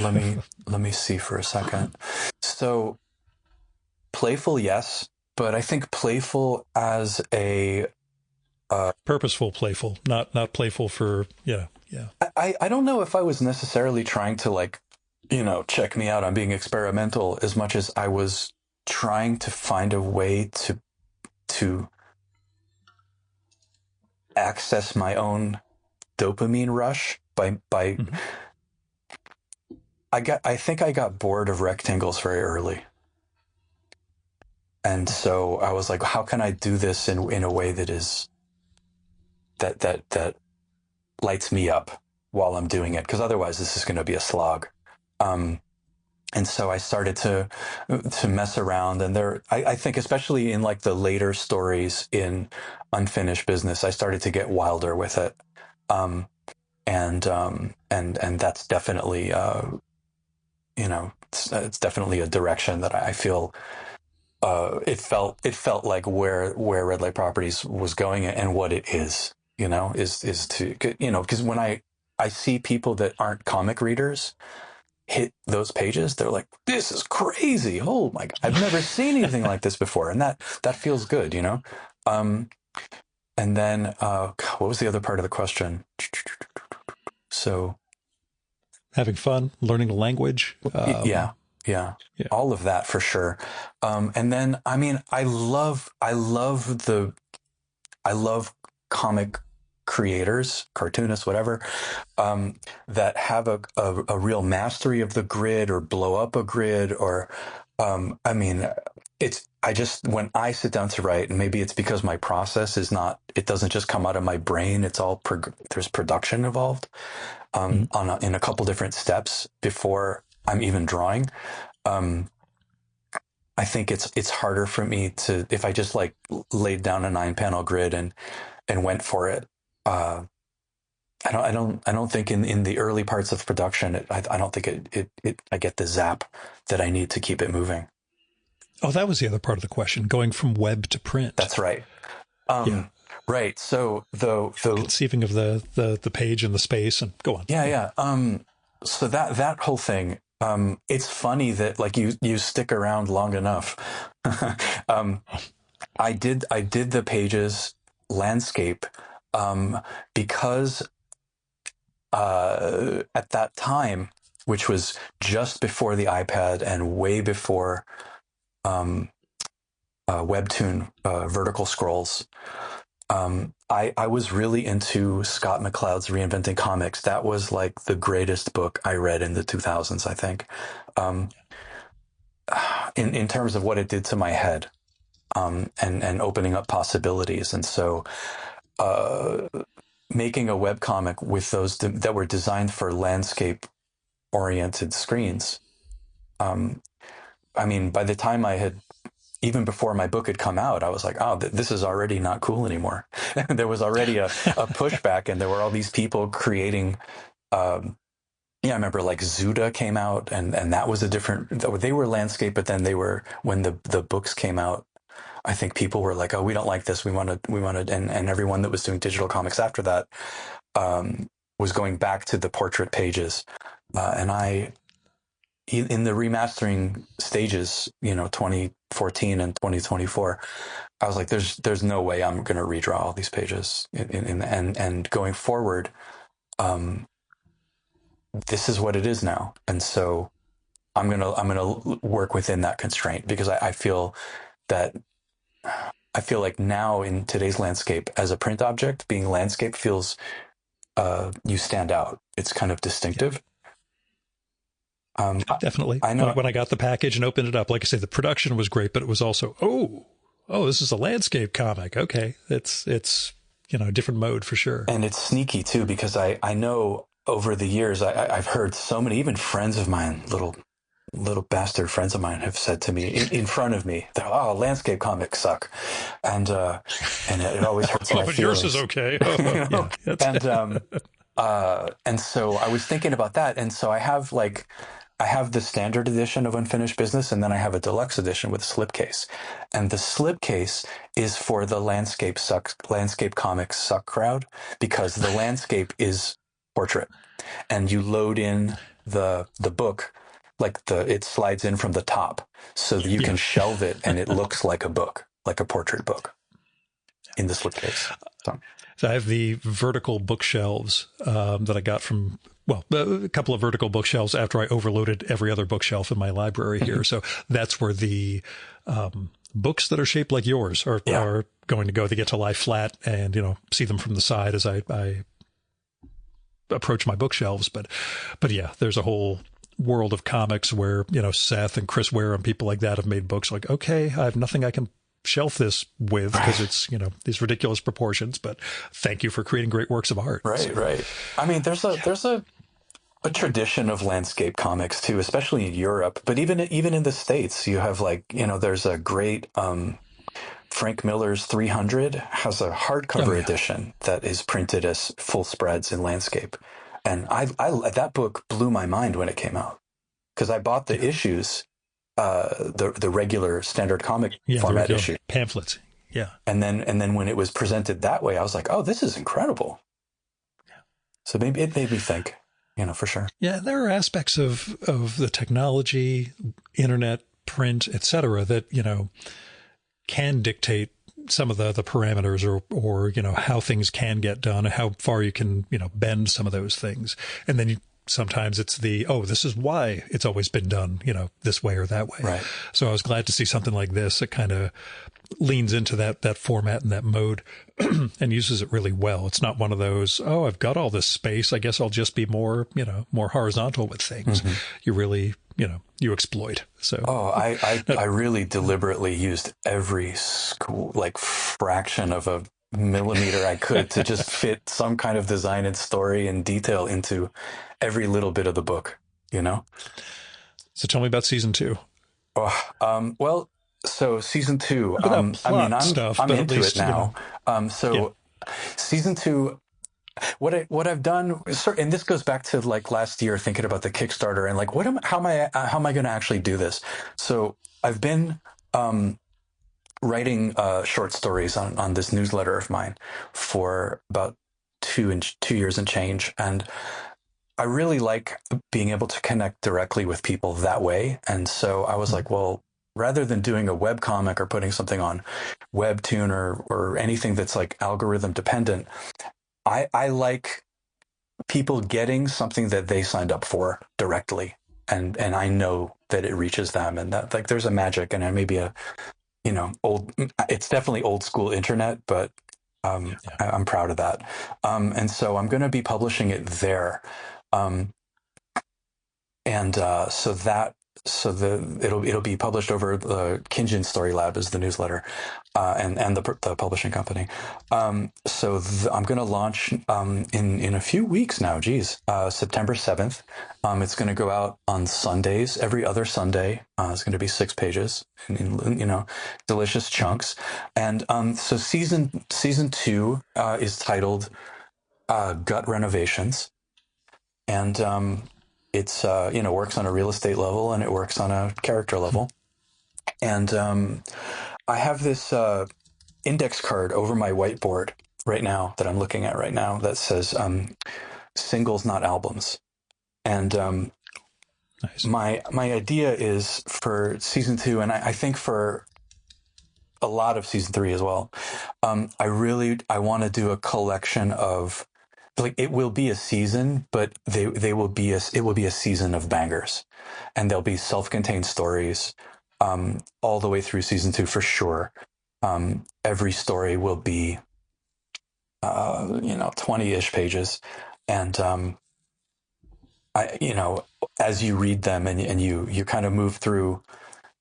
let me see for a second. So playful, yes, but I think playful as a purposeful playful, not playful for yeah. I don't know if I was necessarily trying to check me out on being experimental as much as I was trying to find a way to access my own dopamine rush by Mm-hmm. I think I got bored of rectangles very early. And so I was like, how can I do this in a way that is that lights me up while I'm doing it? Because otherwise this is going to be a slog. And so I started to mess around, and I think especially in like the later stories in Unfinished Business, I started to get wilder with it. And that's definitely it's definitely a direction that I feel it felt like where Red Light Properties was going, and what it is, is to, because when I see people that aren't comic readers hit those pages, they're like, this is crazy. Oh my God, I've never seen anything like this before. And that feels good, and then what was the other part of the question? So Having fun, learning the language. yeah, all of that for sure. And then, I mean, I love comic creators, cartoonists, whatever, that have a real mastery of the grid, or blow up a grid, or, I mean, when I sit down to write, and maybe it's because my process it doesn't just come out of my brain. It's all, there's production involved, in a couple different steps before I'm even drawing. I think it's harder for me to, if I just like laid down a 9-panel grid and went for it. I don't think in the early parts of production, I don't think I get the zap that I need to keep it moving. Oh, that was the other part of the question, going from web to print. That's right. Right. So the conceiving of the page and the space, and go on. Yeah. So that whole thing, it's funny that like you stick around long enough. I did the pages landscape, because at that time, which was just before the iPad and way before Webtoon vertical scrolls, I was really into Scott McCloud's Reinventing Comics. That was like the greatest book I read in the 2000s, I think, in terms of what it did to my head, and opening up possibilities. And so making a webcomic with those that were designed for landscape-oriented screens, I mean, by the time even before my book had come out, I was like, oh, this is already not cool anymore. There was already a pushback, and there were all these people creating. I remember like Zuda came out, and that was they were landscape, but then when the books came out, I think people were like, oh, we don't like this. We want to, and everyone that was doing digital comics after that was going back to the portrait pages. And in the remastering stages, 2014 and 2024, I was like, there's no way I'm going to redraw all these pages. And going forward, this is what it is now. And so I'm going to work within that constraint, because I feel like now in today's landscape, as a print object, being landscape feels, you stand out. It's kind of distinctive. Definitely. I know when I got the package and opened it up, like I say, the production was great, but it was also, oh, this is a landscape comic. Okay. It's, a different mode for sure. And it's sneaky too, because I know over the years, I've heard so many, even friends of mine, little bastard friends of mine, have said to me in front of me, landscape comics suck. And it always hurts my but feelings. Yours is okay. And so I was thinking about that. And so I have the standard edition of Unfinished Business, and then I have a deluxe edition with a slipcase. And the slipcase is for the landscape comics suck crowd, because the landscape is portrait, and you load in the book, like it slides in from the top, so that you can shelve it, and it looks like a book, like a portrait book, in the slipcase. So I have the vertical bookshelves that I got from, a couple of vertical bookshelves after I overloaded every other bookshelf in my library here. So that's where the books that are shaped like yours Yeah. are going to go. They get to lie flat and, see them from the side as I approach my bookshelves. But yeah, there's a whole world of comics where, Seth and Chris Ware and people like that have made books like, okay, I have nothing I can shelf this with because it's, these ridiculous proportions, but thank you for creating great works of art. Right, right. I mean, there's a tradition of landscape comics too, especially in Europe, but even in the States, you have there's a great Frank Miller's 300 has a hardcover edition that is printed as full spreads in landscape. And I that book blew my mind when it came out because I bought the issues, the regular standard comic format issue pamphlets. Yeah. And then when it was presented that way, I was like, oh, this is incredible. Yeah. So maybe it made me think, for sure. Yeah. There are aspects of the technology, internet, print, et cetera, that, can dictate some of the parameters or how things can get done, how far you can, bend some of those things. And then sometimes it's this is why it's always been done, this way or that way. Right. So I was glad to see something like this that kind of leans into that format and that mode and uses it really well. It's not one of those, I've got all this space, I guess I'll just be more horizontal with things. Mm-hmm. You really, you exploit. So I really deliberately used every fraction of a millimeter I could to just fit some kind of design and story and detail into every little bit of the book, So tell me about season 2. Well, so season 2, I'm into it now. Season 2, what I've done, and this goes back to last year, thinking about the Kickstarter and how am I going to actually do this? So I've been writing short stories on this newsletter of mine for about 2 years and change, and I really like being able to connect directly with people that way. And so I was like, well, rather than doing a web comic or putting something on Webtoon or anything that's algorithm dependent, I like people getting something that they signed up for directly. And I know that it reaches them and that there's a magic and maybe it's definitely old school internet, but I'm proud of that. And so I'm going to be publishing it there. It'll be published over the Kinjin Story Lab is the newsletter, and the publishing company. I'm going to launch in a few weeks now. September 7th. It's going to go out on Sundays, every other Sunday. It's going to be 6 pages, in delicious chunks. And so season 2 is titled Gut Renovations, and it's works on a real estate level and it works on a character level. And I have this index card over my whiteboard right now that I'm looking at right now that says singles, not albums. And nice. My idea is for season 2, and I think for a lot of season 3 as well, I want to do a collection of it will be a season, but it will be a season of bangers, and there'll be self-contained stories all the way through season 2 for sure. Every story will be 20-ish pages, and as you read them and you kind of move through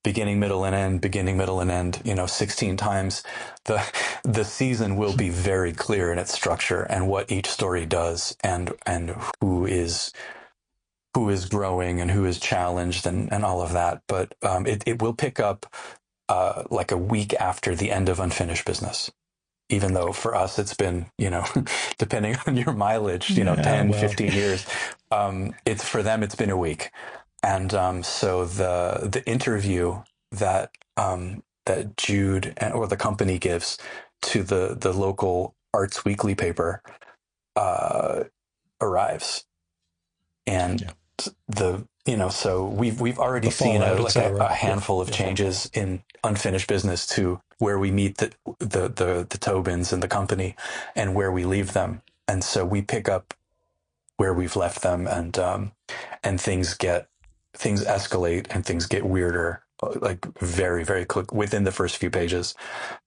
beginning, middle, and end, 16 times, the season will be very clear in its structure and what each story does and who is growing and who is challenged and all of that. But it will pick up a week after the end of Unfinished Business, even though for us it's been, depending on your mileage, 15 years. For them, it's been a week. And so the interview that Jude or the company gives to the local Arts Weekly paper arrives, and so we've already seen a handful of changes in Unfinished Business to where we meet the Tobins and the company and where we leave them, and so we pick up where we've left them, and things escalate and things get weirder like very, very quick within the first few pages,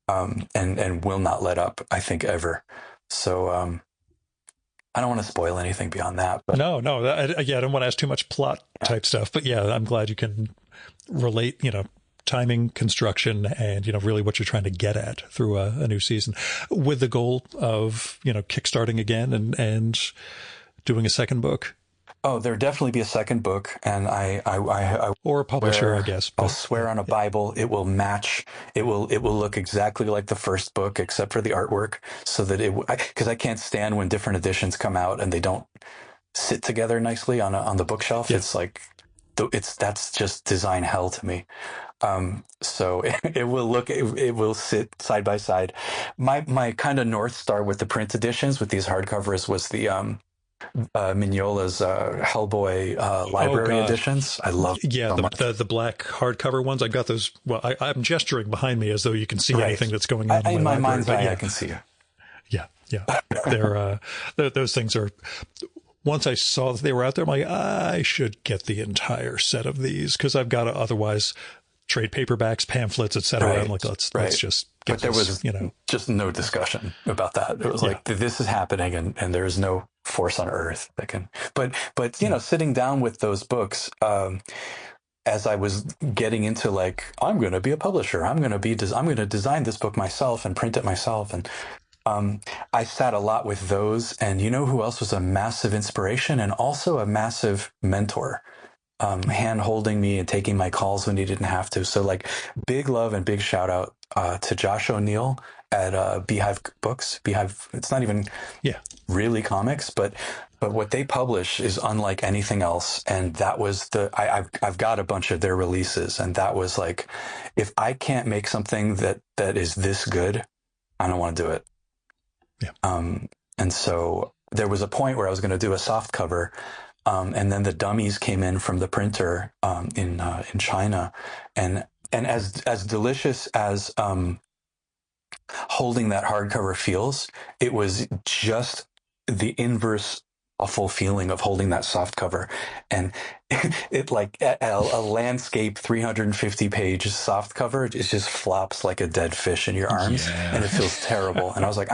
and will not let up, I think, ever. So I don't want to spoil anything beyond that. But No. Yeah, I don't want to ask too much plot type stuff, but yeah, I'm glad you can relate, timing, construction, and, really what you're trying to get at through a new season with the goal of, kickstarting again and doing a second book. oh, there'll definitely be a second book, and I Or a publisher, I guess. I'll But swear on a Bible it will match. It will look exactly like the first book, except for the artwork, so that because I can't stand when different editions come out and they don't sit together nicely on the bookshelf. yeah. It's like that's just design hell to me. So it will sit side by side. My kind of North Star with the print editions with these hardcovers was the Mignola's Hellboy library editions. I love Yeah, so much. the black hardcover ones. I got those. Well, I'm gesturing behind me as though you can see Right. anything that's going on In my library, mind's eye, yeah. I can see it. Yeah. Those things are. Once I saw that they were out there, I'm like, I should get the entire set of these because I've got to otherwise trade paperbacks, pamphlets, etc. Right. I'm like, let's just get But there this, was just no discussion about that. It was like this is happening, and there is no force on earth that can. But sitting down with those books. As I was getting into like, I'm going to be a publisher. I'm going to design this book myself and print it myself. And I sat a lot with those. And you know who else was a massive inspiration and also a massive mentor, hand holding me and taking my calls when he didn't have to. So like big love and big shout out to Josh O'Neill at Beehive Books. Beehive, it's not even really comics, but what they publish is unlike anything else. And that was I've got a bunch of their releases, and that was like, if I can't make something that is this good, I don't want to do it. Yeah. And so there was a point where I was going to do a soft cover, and then the dummies came in from the printer in China, and as delicious as holding that hardcover feels, it was just the inverse awful feeling of holding that soft cover. And it like a landscape 350 page soft cover, it just flops like a dead fish in your arms, and it feels terrible. And I was like,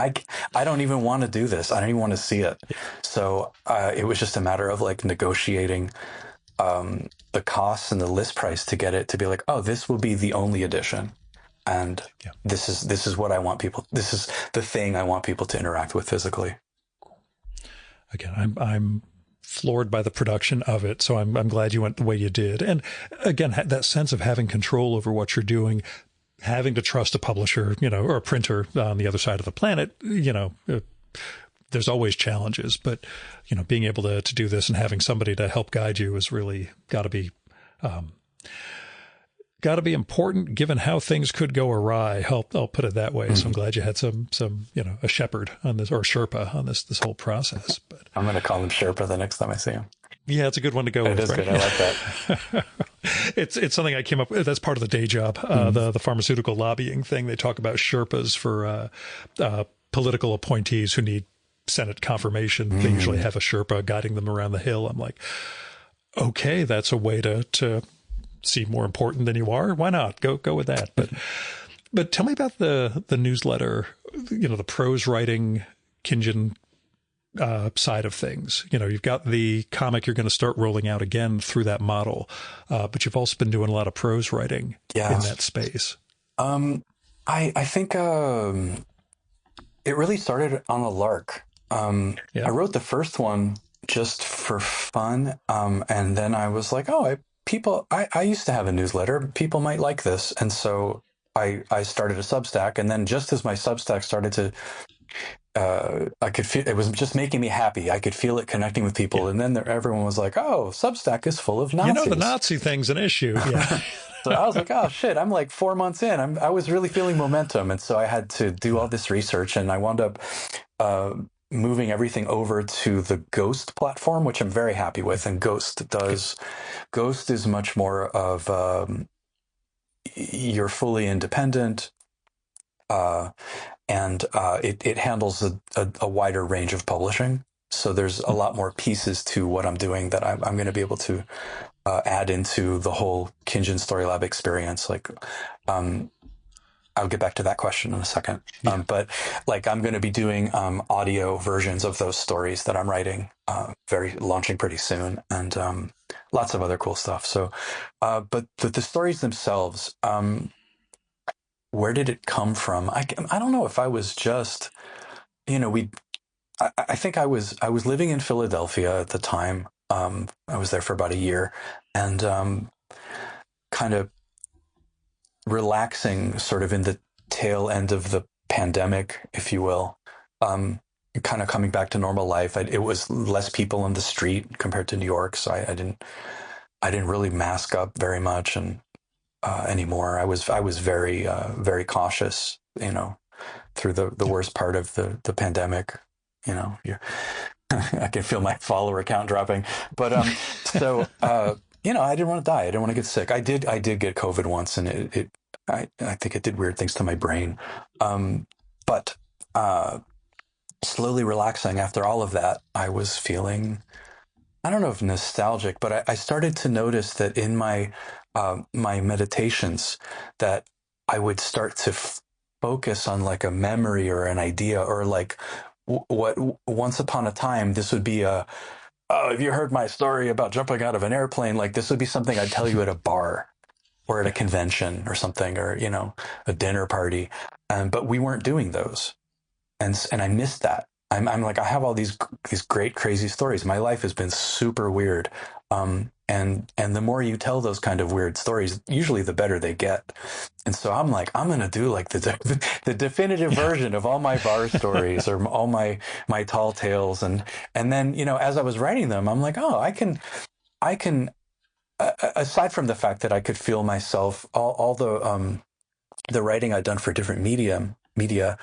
I don't even want to do this. I don't even want to see it. So it was just a matter of like negotiating the costs and the list price to get it to be like, oh, this will be the only edition. And this is what I want people. This is the thing I want people to interact with physically. Again, I'm floored by the production of it, so I'm glad you went the way you did. And again, that sense of having control over what you're doing, having to trust a publisher, or a printer on the other side of the planet, there's always challenges, but being able to do this and having somebody to help guide you is really got to be important given how things could go awry. I'll put it that way. Mm-hmm. So I'm glad you had some a shepherd on this, or Sherpa on this whole process. But I'm going to call him Sherpa the next time I see him. Yeah, it's a good one to go with. It is good. I like that. It's something I came up with. That's part of the day job, the pharmaceutical lobbying thing. They talk about Sherpas for political appointees who need Senate confirmation. They usually have a Sherpa guiding them around the hill. I'm like, okay, that's a way to seem more important than you are. Why not go with that? But tell me about the newsletter, the prose writing Kynjin side of things. You've got the comic you're going to start rolling out again through that model, but you've also been doing a lot of prose writing in that space. I think it really started on a lark. I wrote the first one just for fun, and then I was like, I used to have a newsletter. People might like this. And so I started a Substack. And then just as my Substack started to, I could feel it was just making me happy. I could feel it connecting with people. Yeah. And then everyone was like, oh, Substack is full of Nazis. The Nazi thing's an issue. Yeah. So I was like, oh, shit, I'm like 4 months in. I was really feeling momentum. And so I had to do all this research. And I wound up moving everything over to the Ghost platform, which I'm very happy with. And Ghost is much more of you're fully independent, and it handles a wider range of publishing. So there's a lot more pieces to what I'm doing that I'm going to be able to add into the whole Kinjin Story Lab experience. Like, I'll get back to that question in a second. Yeah. But like, I'm going to be doing audio versions of those stories that I'm writing, launching pretty soon, and lots of other cool stuff. So, but the stories themselves, where did it come from? I don't know if I was just, I think I was living in Philadelphia at the time. I was there for about a year, and kind of relaxing sort of in the tail end of the pandemic, if you will. Kind of coming back to normal life. It was less people on the street compared to New York, so I didn't really mask up very much and anymore. I was very very cautious, through the worst part of the pandemic. I can feel my follower count dropping, but so I didn't want to die. I didn't want to get sick. I did get COVID once, and I think it did weird things to my brain. But slowly relaxing after all of that, I was feeling, I don't know if nostalgic, but I started to notice that in my my meditations that I would start to focus on like a memory or an idea, or like what once upon a time this would be oh, have you heard my story about jumping out of an airplane? Like, this would be something I'd tell you at a bar or at a convention or something, or a dinner party, but we weren't doing those, and I missed that. I'm like, I have all these great crazy stories. My life has been super weird, and the more you tell those kind of weird stories, usually the better they get. And so I'm like, I'm gonna do like the definitive version of all my bar stories, or all my tall tales, and then as I was writing them, I'm like, oh, I can aside from the fact that I could feel myself, all the writing I'd done for different media,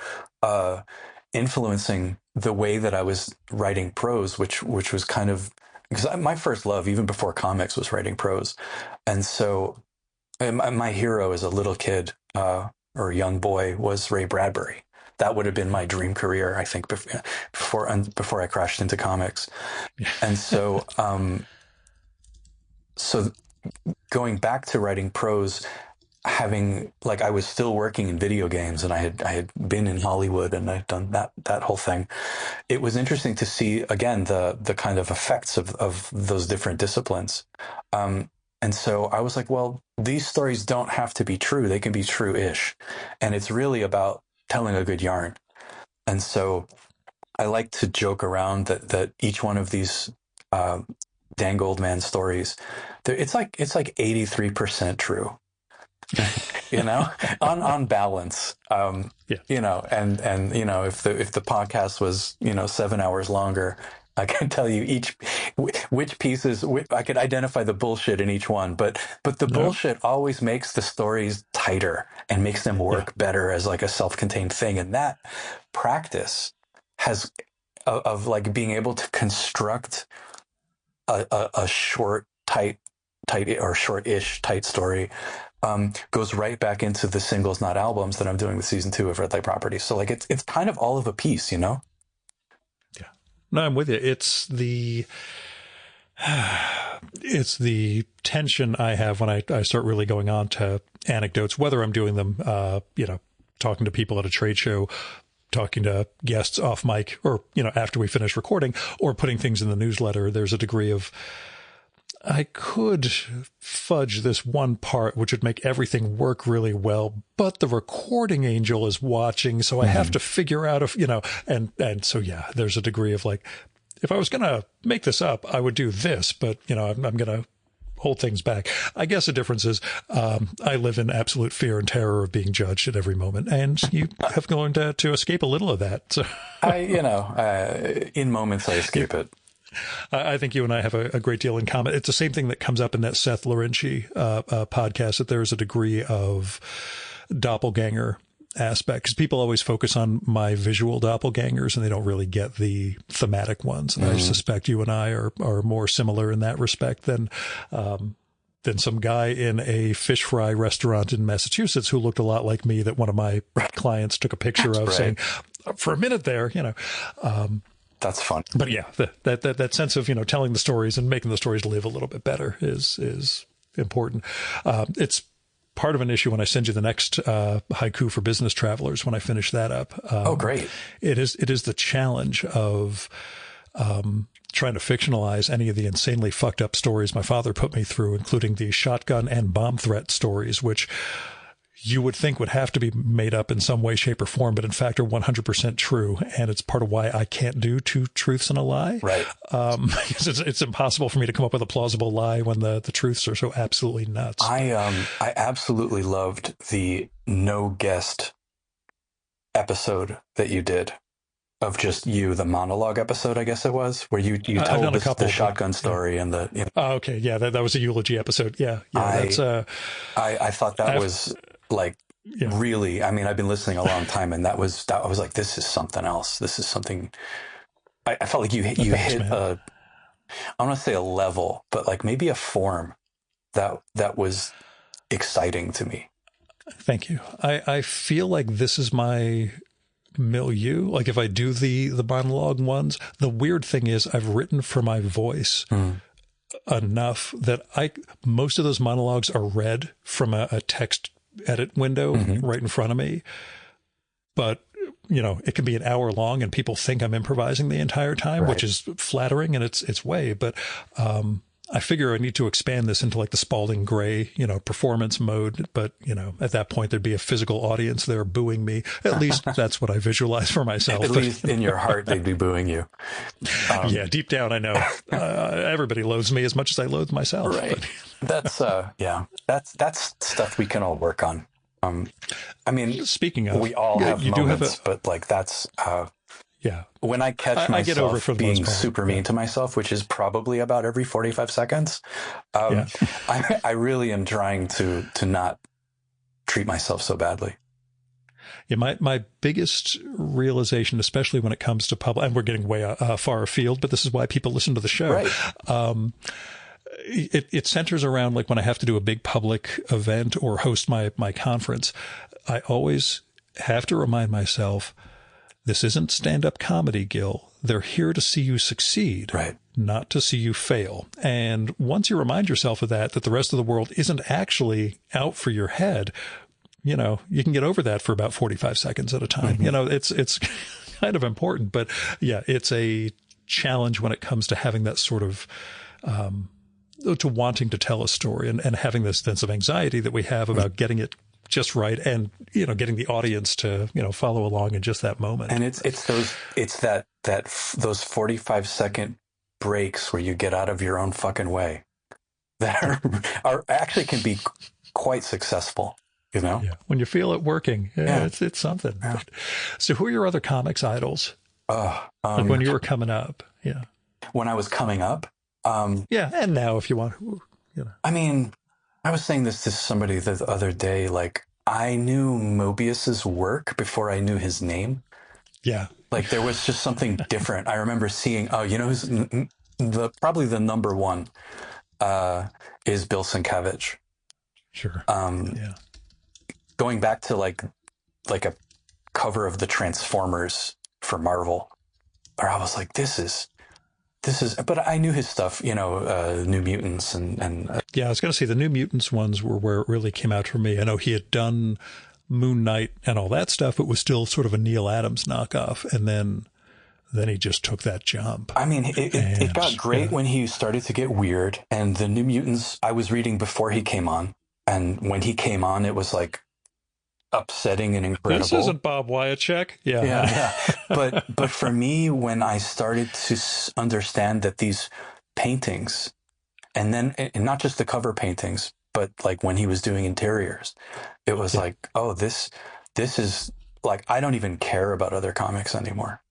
influencing the way that I was writing prose, which was kind of, because my first love, even before comics, was writing prose. And so my hero as a little kid, or a young boy, was Ray Bradbury. That would have been my dream career, I think, before I crashed into comics. And so, so going back to writing prose, having, like, I was still working in video games, and I had been in Hollywood, and I'd done that whole thing. It was interesting to see again the kind of effects of those different disciplines. And so I was like, well, these stories don't have to be true; they can be true-ish, and it's really about telling a good yarn. And so I like to joke around that each one of these Dan Goldman stories, it's like 83% true. On balance. And if the podcast was 7 hours longer, I can tell you which pieces, I could identify the bullshit in each one, but the bullshit always makes the stories tighter and makes them work better as like a self-contained thing. And that practice has of like being able to construct a short, tight or short-ish tight story, goes right back into the singles, not albums, that I'm doing with season 2 of Red Light Properties. So like it's kind of all of a piece, Yeah. No, I'm with you. It's the tension I have when I start really going on to anecdotes, whether I'm doing them, talking to people at a trade show, talking to guests off mic, or, after we finish recording, or putting things in the newsletter. There's a degree of, I could fudge this one part, which would make everything work really well, but the recording angel is watching, so I have to figure out if, and so, yeah, there's a degree of like, if I was going to make this up, I would do this, but, I'm going to hold things back. I guess the difference is, I live in absolute fear and terror of being judged at every moment, and you have learned to escape a little of that. So in moments I escape it. I think you and I have a great deal in common. It's the same thing that comes up in that Seth Lorenci podcast, that there is a degree of doppelganger aspect, because people always focus on my visual doppelgangers and they don't really get the thematic ones. And I suspect you and I are more similar in that respect than some guy in a fish fry restaurant in Massachusetts who looked a lot like me that one of my clients took a picture of, saying, for a minute there, That's fun. But yeah, that sense of, telling the stories and making the stories live a little bit better is important. It's part of an issue when I send you the next haiku for business travelers when I finish that up. Oh, great. It is the challenge of trying to fictionalize any of the insanely fucked up stories my father put me through, including the shotgun and bomb threat stories, which you would think would have to be made up in some way, shape, or form, but in fact are 100% true. And it's part of why I can't do two truths and a lie. Right. Because it's impossible for me to come up with a plausible lie when the truths are so absolutely nuts. I absolutely loved the no guest episode that you did of just you, the monologue episode, I guess it was, where you told the shotgun story and the. Oh, okay. Yeah. That was a eulogy episode. Yeah. I thought that was like really, I mean, I've been listening a long time, and I was like, this is something else. This is something. I felt like you hit I want to say a level, but like maybe a form that was exciting to me. Thank you. I feel like this is my milieu. Like if I do the monologue ones, the weird thing is I've written for my voice enough that most of those monologues are read from a text edit window right in front of me. But, it can be an hour long and people think I'm improvising the entire time, which is flattering in its way. But I figure I need to expand this into like the Spalding Gray, performance mode. But, at that point, there'd be a physical audience there booing me. At least that's what I visualize for myself. At least in your heart, they'd be booing you. Yeah, deep down, I know everybody loathes me as much as I loathe myself. Right. That's that's stuff we can all work on. I mean, speaking of, we all have moments, but like that's when I catch myself being super mean to myself, which is probably about every 45 seconds, I really am trying to not treat myself so badly. Yeah, my biggest realization, especially when it comes to public, and we're getting way far afield, but this is why people listen to the show. Right. It centers around like when I have to do a big public event or host my conference, I always have to remind myself, this isn't stand-up comedy, Gil. They're here to see you succeed, not to see you fail. And once you remind yourself of that the rest of the world isn't actually out for your head, you can get over that for about 45 seconds at a time. It's kind of important, but yeah, it's a challenge when it comes to having that sort of, to wanting to tell a story and having this sense of anxiety that we have about getting it just right and, getting the audience to, follow along in just that moment. And it's those 45-second breaks where you get out of your own fucking way that are actually can be quite successful, Yeah. When you feel it working, it's something. Yeah. So who are your other comics idols? Like when you were coming up? Yeah. When I was coming up? And now if you want, I mean, I was saying this to somebody the other day, like I knew Mobius's work before I knew his name. Yeah. Like there was just something different. I remember seeing, who's probably the number one is Bill Sienkiewicz. Sure. Going back to like a cover of the Transformers for Marvel, where I was like, this is, but I knew his stuff, New Mutants and yeah, I was going to say the New Mutants ones were where it really came out for me. I know he had done Moon Knight and all that stuff. It was still sort of a Neil Adams knockoff. And then he just took that jump. I mean, it got great when he started to get weird. And the New Mutants I was reading before he came on. And when he came on, it was like upsetting and incredible. This isn't Bob Wyacek. Yeah. But for me, when I started to understand that these paintings, and not just the cover paintings, but like when he was doing interiors, it was like, oh, this is like, I don't even care about other comics anymore.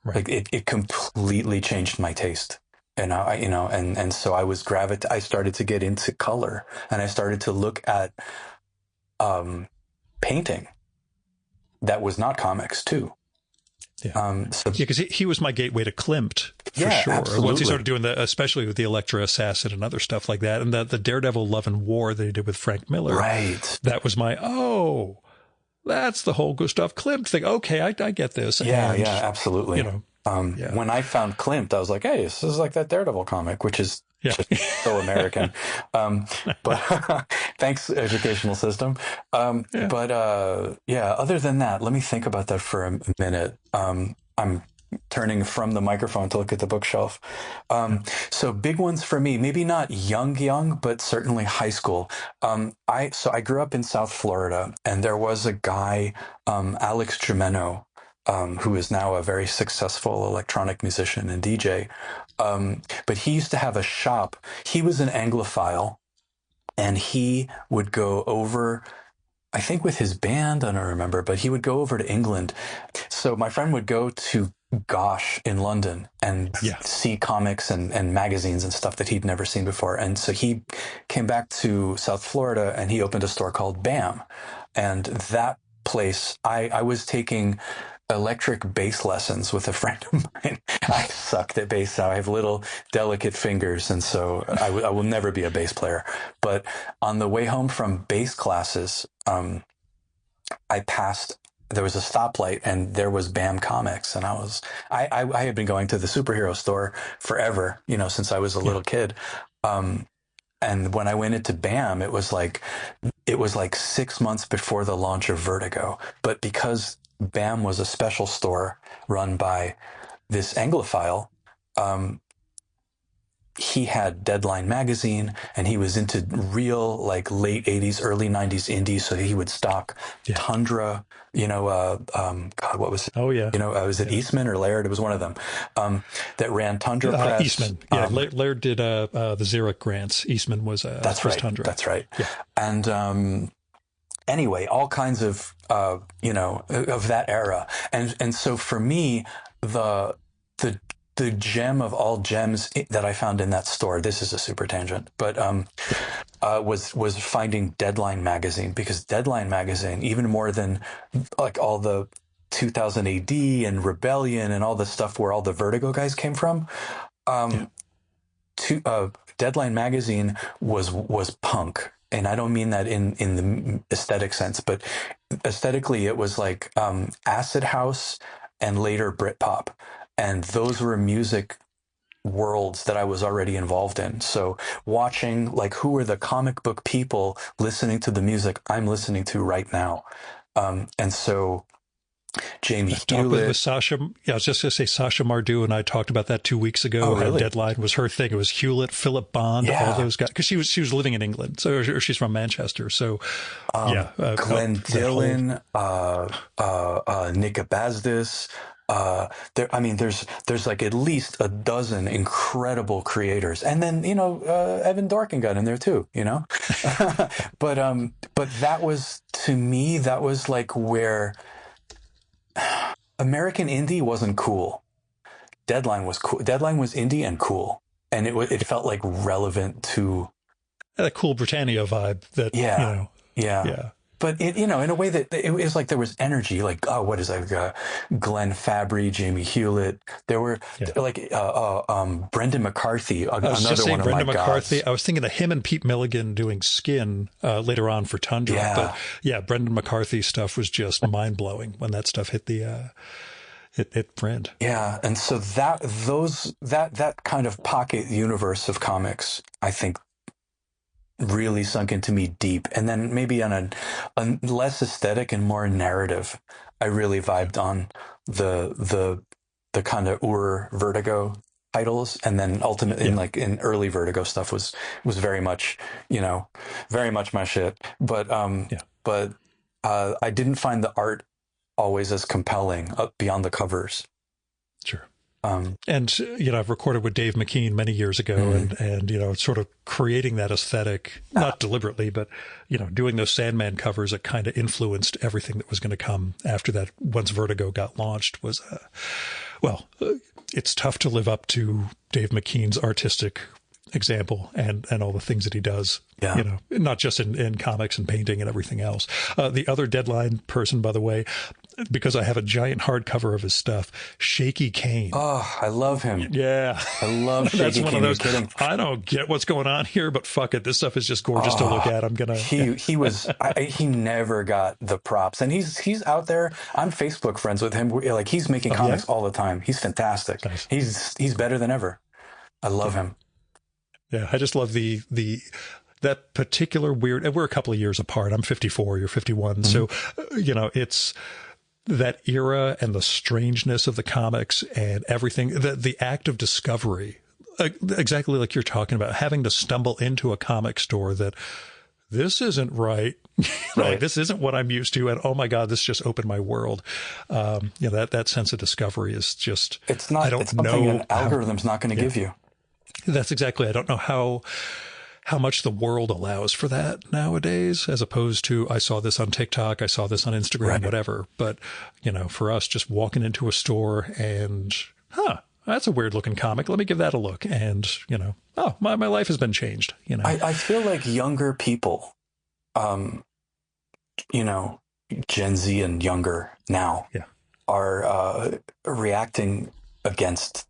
Right. Like it completely changed my taste. And and so I started to get into color, and I started to look at painting that was not comics too. Yeah, because he was my gateway to Klimt for sure. Absolutely. Once he started doing especially with the Elektra Assassin and other stuff like that, and the Daredevil Love and War that he did with Frank Miller. Right. That was my that's the whole Gustav Klimt thing. Okay, I get this. Yeah, absolutely. Yeah. When I found Klimt, I was like, hey, this is like that Daredevil comic, which is Yeah. just so American. But thanks, educational system. Yeah. Yeah, other than that, let me think about that for a minute. I'm turning from the microphone to look at the bookshelf. So big ones for me, maybe not young, but certainly high school. I grew up in South Florida, and there was a guy, Alex Jimeno, who is now a very successful electronic musician and DJ. But he used to have a shop. He was an Anglophile, and he would go over, I think with his band, I don't remember, but he would go over to England. So my friend would go to Gosh in London and Yeah. see comics and magazines and stuff that he'd never seen before. And so he came back to South Florida and he opened a store called BAM. And that place, I was taking electric bass lessons with a friend of mine. I sucked at bass. I have little delicate fingers, and so I will never be a bass player. But on the way home from bass classes, I passed. There was a stoplight, and there was BAM Comics, and I had been going to the superhero store forever, since I was a little kid. And when I went into BAM, it was like 6 months before the launch of Vertigo. But because BAM was a special store run by this Anglophile, he had Deadline magazine, and he was into real like late 80s, early 90s indies. So he would stock Tundra, God, what was it? Oh, yeah. Was it Eastman or Laird? It was one of them that ran Tundra Press. Eastman. Yeah, Laird did the Xeric grants. Eastman was that's right. Tundra. That's right. Yeah. And anyway, all kinds of of that era, and so for me, the gem of all gems that I found in that store. This is a super tangent, but was finding Deadline magazine, because Deadline magazine, even more than like all the 2000 AD and Rebellion and all the stuff where all the Vertigo guys came from. Deadline magazine was punk. And I don't mean that in the aesthetic sense, but aesthetically it was like acid house and later Britpop. And those were music worlds that I was already involved in. So watching like who are the comic book people listening to the music I'm listening to right now. And so Jamie Hewlett. With Sasha. Yeah, I was just going to say Sasha Mardu and I talked about that 2 weeks ago. Oh, really? Deadline was her thing. It was Hewlett, Philip Bond, all those guys. Because she was living in England, so she's from Manchester. So Glenn Dillon, Nick Abazdis. There's like at least a dozen incredible creators, and then Evan Dorkin got in there too, but that was, to me, that was like where American indie wasn't cool. Deadline was cool. Deadline was indie and cool, and it felt like relevant to that cool Britannia vibe. That yeah. But in a way that it was like there was energy, like, oh, what is that? Glenn Fabry, Jamie Hewlett. There were Brendan McCarthy, another one of Brendan McCarthy. Gods. I was thinking of him and Pete Milligan doing Skin later on for Tundra. Yeah. But yeah, Brendan McCarthy stuff was just mind blowing when that stuff hit the hit print. Yeah, and so that kind of pocket universe of comics, I think, really sunk into me deep. And then maybe on a less aesthetic and more narrative, I really vibed on the kind of Vertigo titles, and then ultimately in early Vertigo stuff was very much very much my shit. But I didn't find the art always as compelling beyond the covers. Sure. And I've recorded with Dave McKean many years ago, and sort of creating that aesthetic, not deliberately, but doing those Sandman covers that kind of influenced everything that was going to come after that. Once Vertigo got launched, was it's tough to live up to Dave McKean's artistic example and all the things that he does. Not just in comics and painting and everything else. The other Deadline person, by the way, because I have a giant hardcover of his stuff. Shaky Kane. Oh, I love him. Yeah. I love Shaky That's one Kane. of those, You're kidding. I don't get what's going on here, but fuck it. This stuff is just gorgeous to look at. I'm going to. He never got the props. And he's out there. I'm Facebook friends with him. Like, he's making comics all the time. He's fantastic. Nice. He's better than ever. I love him. Yeah. I just love that particular weird, and we're a couple of years apart. I'm 54, you're 51. So, it's that era and the strangeness of the comics and everything, the act of discovery, exactly like you're talking about, having to stumble into a comic store that this isn't right. Like, this isn't what I'm used to. And oh my God, this just opened my world. That sense of discovery is just, it's something an algorithm's not going to give you. That's exactly. I don't know how much the world allows for that nowadays, as opposed to, I saw this on TikTok, I saw this on Instagram, whatever. But, for us, just walking into a store and, that's a weird looking comic. Let me give that a look. And, my life has been changed, I feel like younger people, Gen Z and younger now are reacting against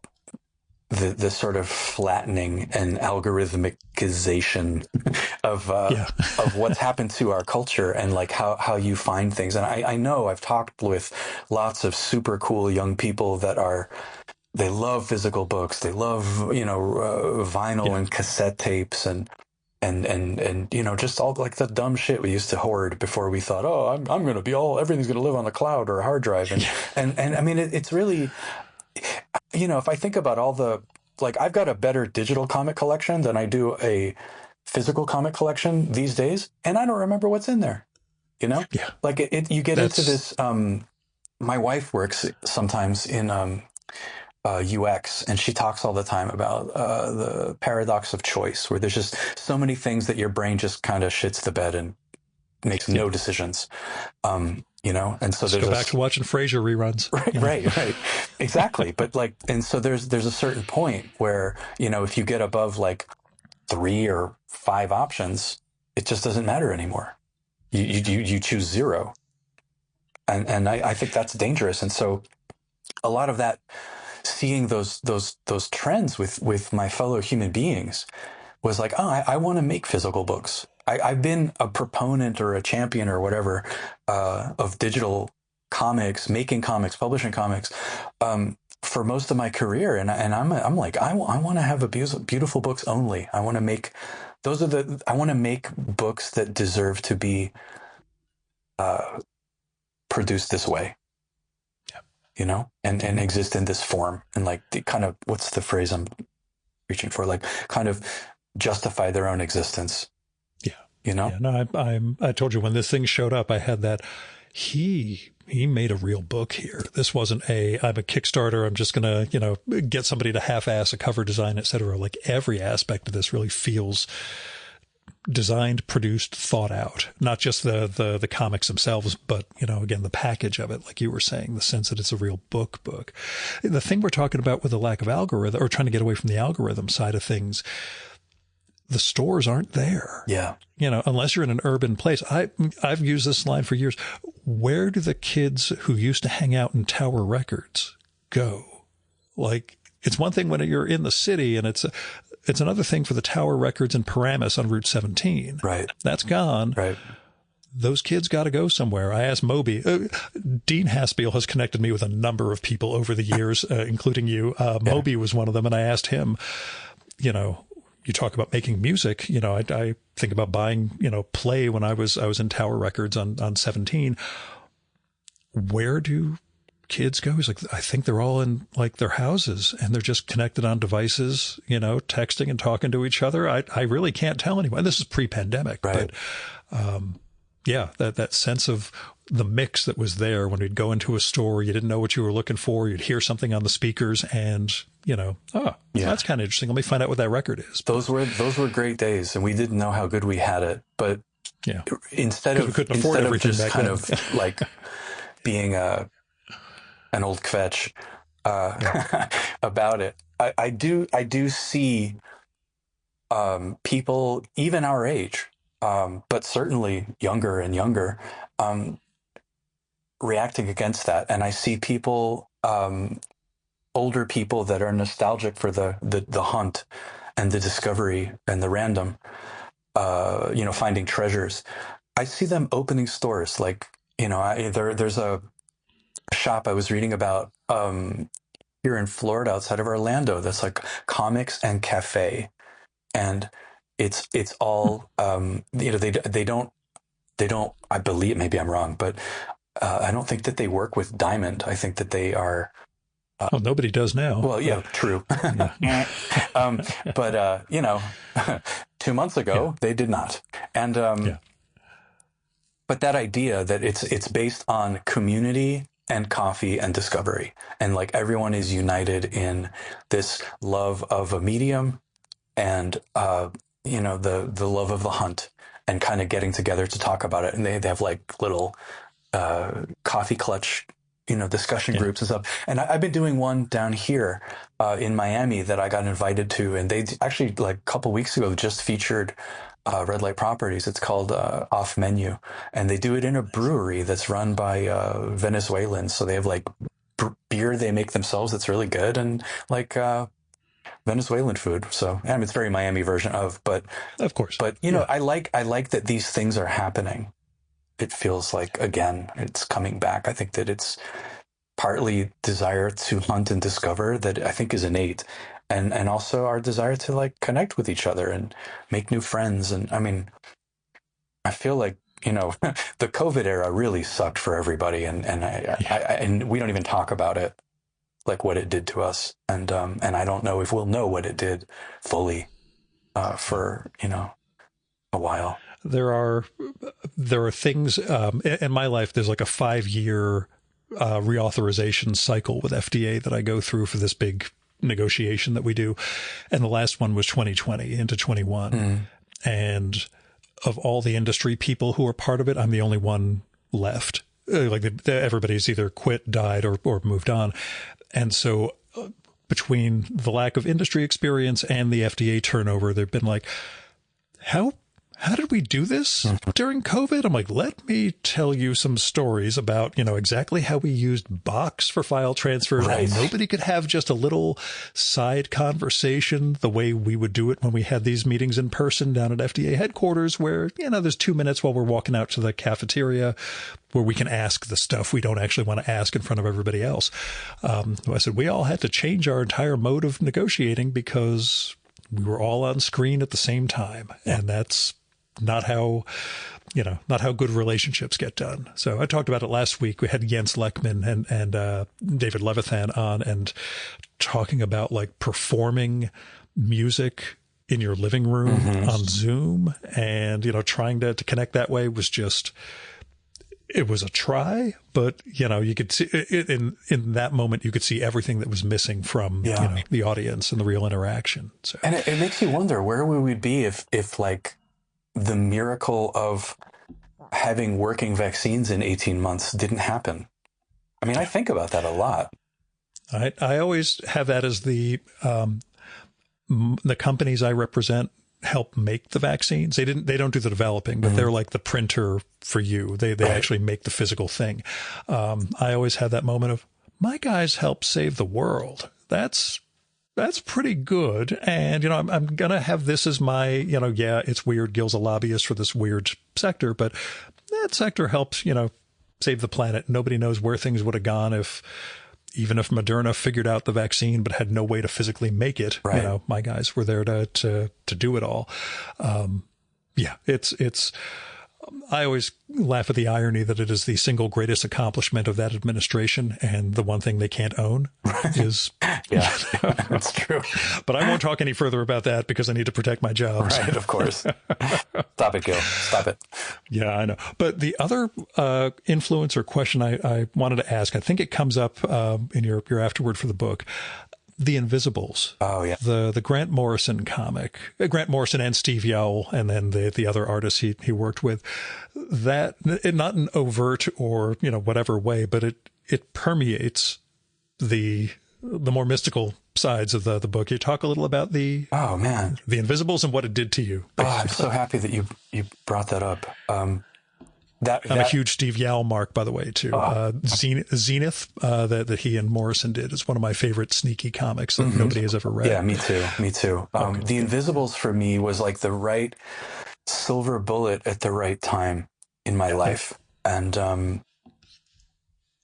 the sort of flattening and algorithmicization of what's happened to our culture and like how you find things. And I know I've talked with lots of super cool young people they love physical books. They love, vinyl and cassette tapes and just all like the dumb shit we used to hoard before we thought, I'm going to be everything's going to live on the cloud or a hard drive. And I mean, it's really, if I think about I've got a better digital comic collection than I do a physical comic collection these days. And I don't remember what's in there, like you get into this. My wife works sometimes in UX, and she talks all the time about the paradox of choice, where there's just so many things that your brain just kind of shits the bed and makes no decisions. And so there's go back to watching Frasier reruns. Right. Exactly. But and so there's a certain point where, if you get above like 3 or 5 options, it just doesn't matter anymore. You choose 0. And I think that's dangerous. And so a lot of that, seeing those trends with my fellow human beings was like, I want to make physical books. I've been a proponent or a champion or whatever of digital comics, making comics, publishing comics for most of my career, and I'm like, I want to have beautiful books only. I want to make I want to make books that deserve to be produced this way, and exist in this form, and like the kind of, what's the phrase I'm reaching for? Like, kind of justify their own existence. Yeah, no, I told you when this thing showed up, I had that. He made a real book here. This wasn't I'm a Kickstarter. I'm just gonna, get somebody to half-ass a cover design, etc. Like, every aspect of this really feels designed, produced, thought out. Not just the comics themselves, but again, the package of it, like you were saying, the sense that it's a real book. The thing we're talking about with the lack of algorithm, or trying to get away from the algorithm side of things. The stores aren't there. Yeah. Unless you're in an urban place. I've used this line for years. Where do the kids who used to hang out in Tower Records go? Like, it's one thing when you're in the city, and it's another thing for the Tower Records in Paramus on Route 17. Right. That's gone. Right. Those kids got to go somewhere. I asked Moby. Dean Haspiel has connected me with a number of people over the years, including you. Moby was one of them, and I asked him, you talk about making music, I think about buying, Play when I was in Tower Records on 17. Where do kids go? He's like, I think they're all in like their houses and they're just connected on devices, texting and talking to each other. I really can't tell anyone. This is pre-pandemic, right. But that sense of the mix that was there when we'd go into a store, you didn't know what you were looking for. You'd hear something on the speakers and, that's kind of interesting. Let me find out what that record is. Those were great days, and we didn't know how good we had it. But instead of just kind of like being an old kvetch about it, I do see people even our age, but certainly younger and younger, reacting against that, and I see people, older people that are nostalgic for the hunt and the discovery and the random, finding treasures. I see them opening stores. Like, there's a shop I was reading about here in Florida outside of Orlando that's like comics and cafe, and it's all they don't, I believe, maybe I'm wrong, but I don't think that they work with Diamond. I think that they are. Well, nobody does now. Well, yeah, true. Yeah. But 2 months ago, they did not. And but that idea that it's based on community and coffee and discovery, and like everyone is united in this love of a medium and the love of the hunt, and kind of getting together to talk about it. And they have like little coffee clutch, discussion groups and stuff. And I've been doing one down here in Miami that I got invited to, and they actually, like a couple weeks ago, just featured Red Light Properties. It's called Off Menu, and they do it in a brewery that's run by Venezuelans. So they have like beer they make themselves that's really good, and like Venezuelan food. So it's very Miami version of, but of course. But I like that these things are happening. It feels like, again, it's coming back. I think that it's partly desire to hunt and discover that I think is innate, and also our desire to like connect with each other and make new friends. And I mean, I feel like, the COVID era really sucked for everybody, and and we don't even talk about it, like what it did to us. And I don't know if we'll know what it did fully for, a while. There are things in my life. There's like a 5-year reauthorization cycle with FDA that I go through for this big negotiation that we do, and the last one was 2020 into 21. And of all the industry people who are part of it, I'm the only one left. Everybody's either quit, died, or moved on, and so between the lack of industry experience and the FDA turnover, they've been like, how did we do this during COVID? I'm like, let me tell you some stories about, exactly how we used Box for file transfers. Right. And nobody could have just a little side conversation the way we would do it when we had these meetings in person down at FDA headquarters, where, there's 2 minutes while we're walking out to the cafeteria where we can ask the stuff we don't actually want to ask in front of everybody else. I said, we all had to change our entire mode of negotiating because we were all on screen at the same time. And that's not how good relationships get done. So I talked about it last week. We had Jens Lekman and David Levithan on, and talking about like performing music in your living room on Zoom, and, trying to connect that way was just, it was a try, but you could see in that moment, you could see everything that was missing from the audience and the real interaction. So, and it makes you wonder, where would we be if like the miracle of having working vaccines in 18 months didn't happen? I mean, I think about that a lot. I always have that as the companies I represent help make the vaccines. They don't do the developing, but they're like the printer for you. They actually make the physical thing. I always have that moment of, my guys help save the world. That's pretty good. And, I'm going to have this as my, it's weird. Gil's a lobbyist for this weird sector, but that sector helps, save the planet. Nobody knows where things would have gone even if Moderna figured out the vaccine, but had no way to physically make it. Right. My guys were there to do it all. It's, I always laugh at the irony that it is the single greatest accomplishment of that administration, and the one thing they can't own is. Yeah, that's true. But I won't talk any further about that because I need to protect my job. Right, of course. Stop it, Gil. Stop it. Yeah, I know. But the other influence or question I wanted to ask, I think it comes up in your afterword for the book. The Invisibles. Oh, yeah. The Grant Morrison comic. Grant Morrison and Steve Yowell, and then the other artists he worked with. That, not an overt or, whatever way, but it permeates the more mystical sides of the book. You talk a little about the Invisibles and what it did to you. Oh, I'm so happy that you brought that up. I'm a huge Steve Yao mark, by the way, too. Zenith, that he and Morrison did, is one of my favorite sneaky comics that nobody has ever read. Yeah, me too. The Invisibles for me was like the right silver bullet at the right time in my life. And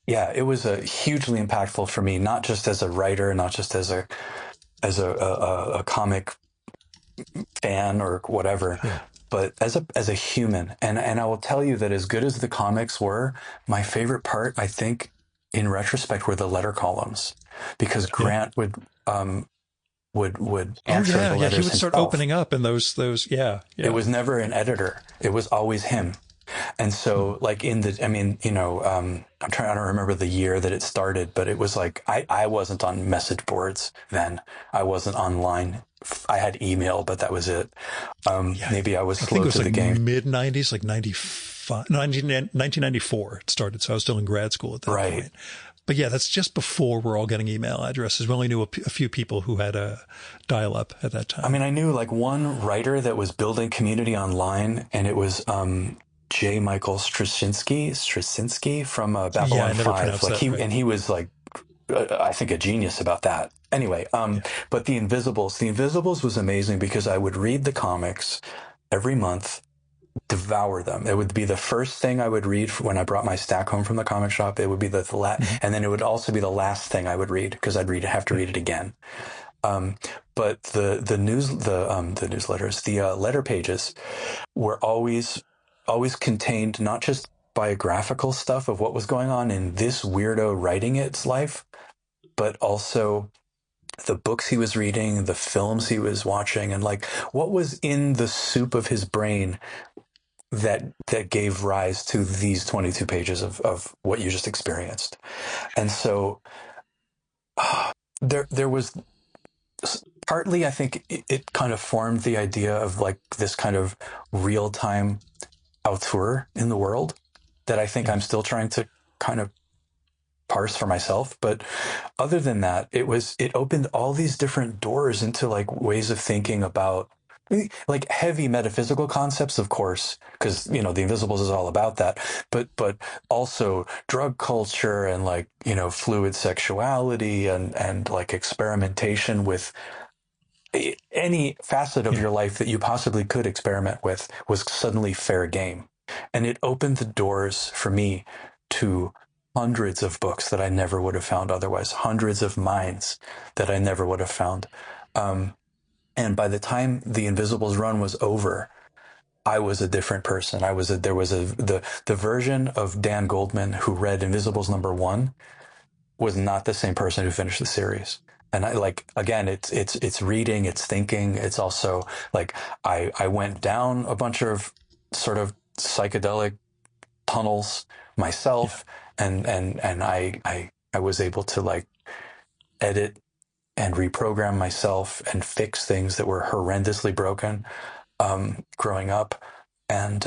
it was a hugely impactful for me, not just as a writer, not just as a comic fan or whatever, but as a human. And I will tell you that as good as the comics were, my favorite part, I think, in retrospect, were the letter columns, because Grant would answer the letters he would start himself. opening up in those. It was never an editor. It was always him. And so, like I don't remember the year that it started, but it was like, I wasn't on message boards then. I wasn't online. I had email, but that was it. Maybe I was slow to the game. Mid-90s, like 1994 it started. So I was still in grad school at that point. But yeah, that's just before we're all getting email addresses. We only knew a few people who had a dial-up at that time. I mean, I knew like one writer that was building community online, and it was J. Michael Straczynski from Babylon 5. Like he was like, I think, a genius about that. Anyway, but the Invisibles was amazing because I would read the comics every month, devour them. It would be the first thing I would read when I brought my stack home from the comic shop. It would be and then it would also be the last thing I would read, because I'd have to read it again. But the newsletters, the letter pages, were always contained not just biographical stuff of what was going on in this weirdo writing its life, but also the books he was reading, the films he was watching, and like what was in the soup of his brain that gave rise to these 22 pages of what you just experienced. And so there was partly, I think it kind of formed the idea of like this kind of real-time auteur in the world that I think I'm still trying to kind of parse for myself. But other than that, it opened all these different doors into like ways of thinking about like heavy metaphysical concepts, of course, because, The Invisibles is all about that, but also drug culture and like, fluid sexuality and like experimentation with any facet of your life that you possibly could experiment with was suddenly fair game. And it opened the doors for me to hundreds of books that I never would have found otherwise, hundreds of minds that I never would have found. And by the time the Invisibles run was over, I was a different person. The version of Dan Goldman who read Invisibles #1 was not the same person who finished the series. And it's reading, it's thinking. It's also like, I went down a bunch of sort of psychedelic tunnels myself. And I was able to like edit and reprogram myself and fix things that were horrendously broken, growing up. And,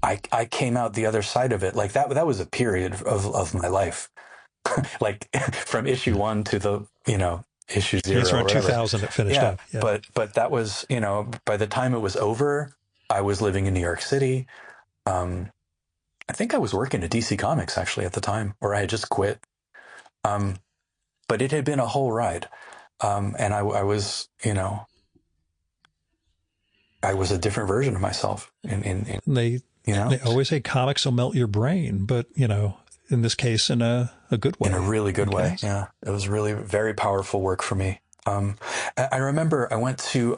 I came out the other side of it. Like that was a period of my life. Like from issue 1 to the, issue 0. It's around 2000 it finished up. Yeah. But that was, by the time it was over, I was living in New York City. I think I was working at DC Comics actually at the time, or I had just quit. But it had been a whole ride. And I was, I was a different version of myself. They always say comics will melt your brain, but, in this case, in a good way. In a really good way. Yeah. It was really very powerful work for me. I remember I went to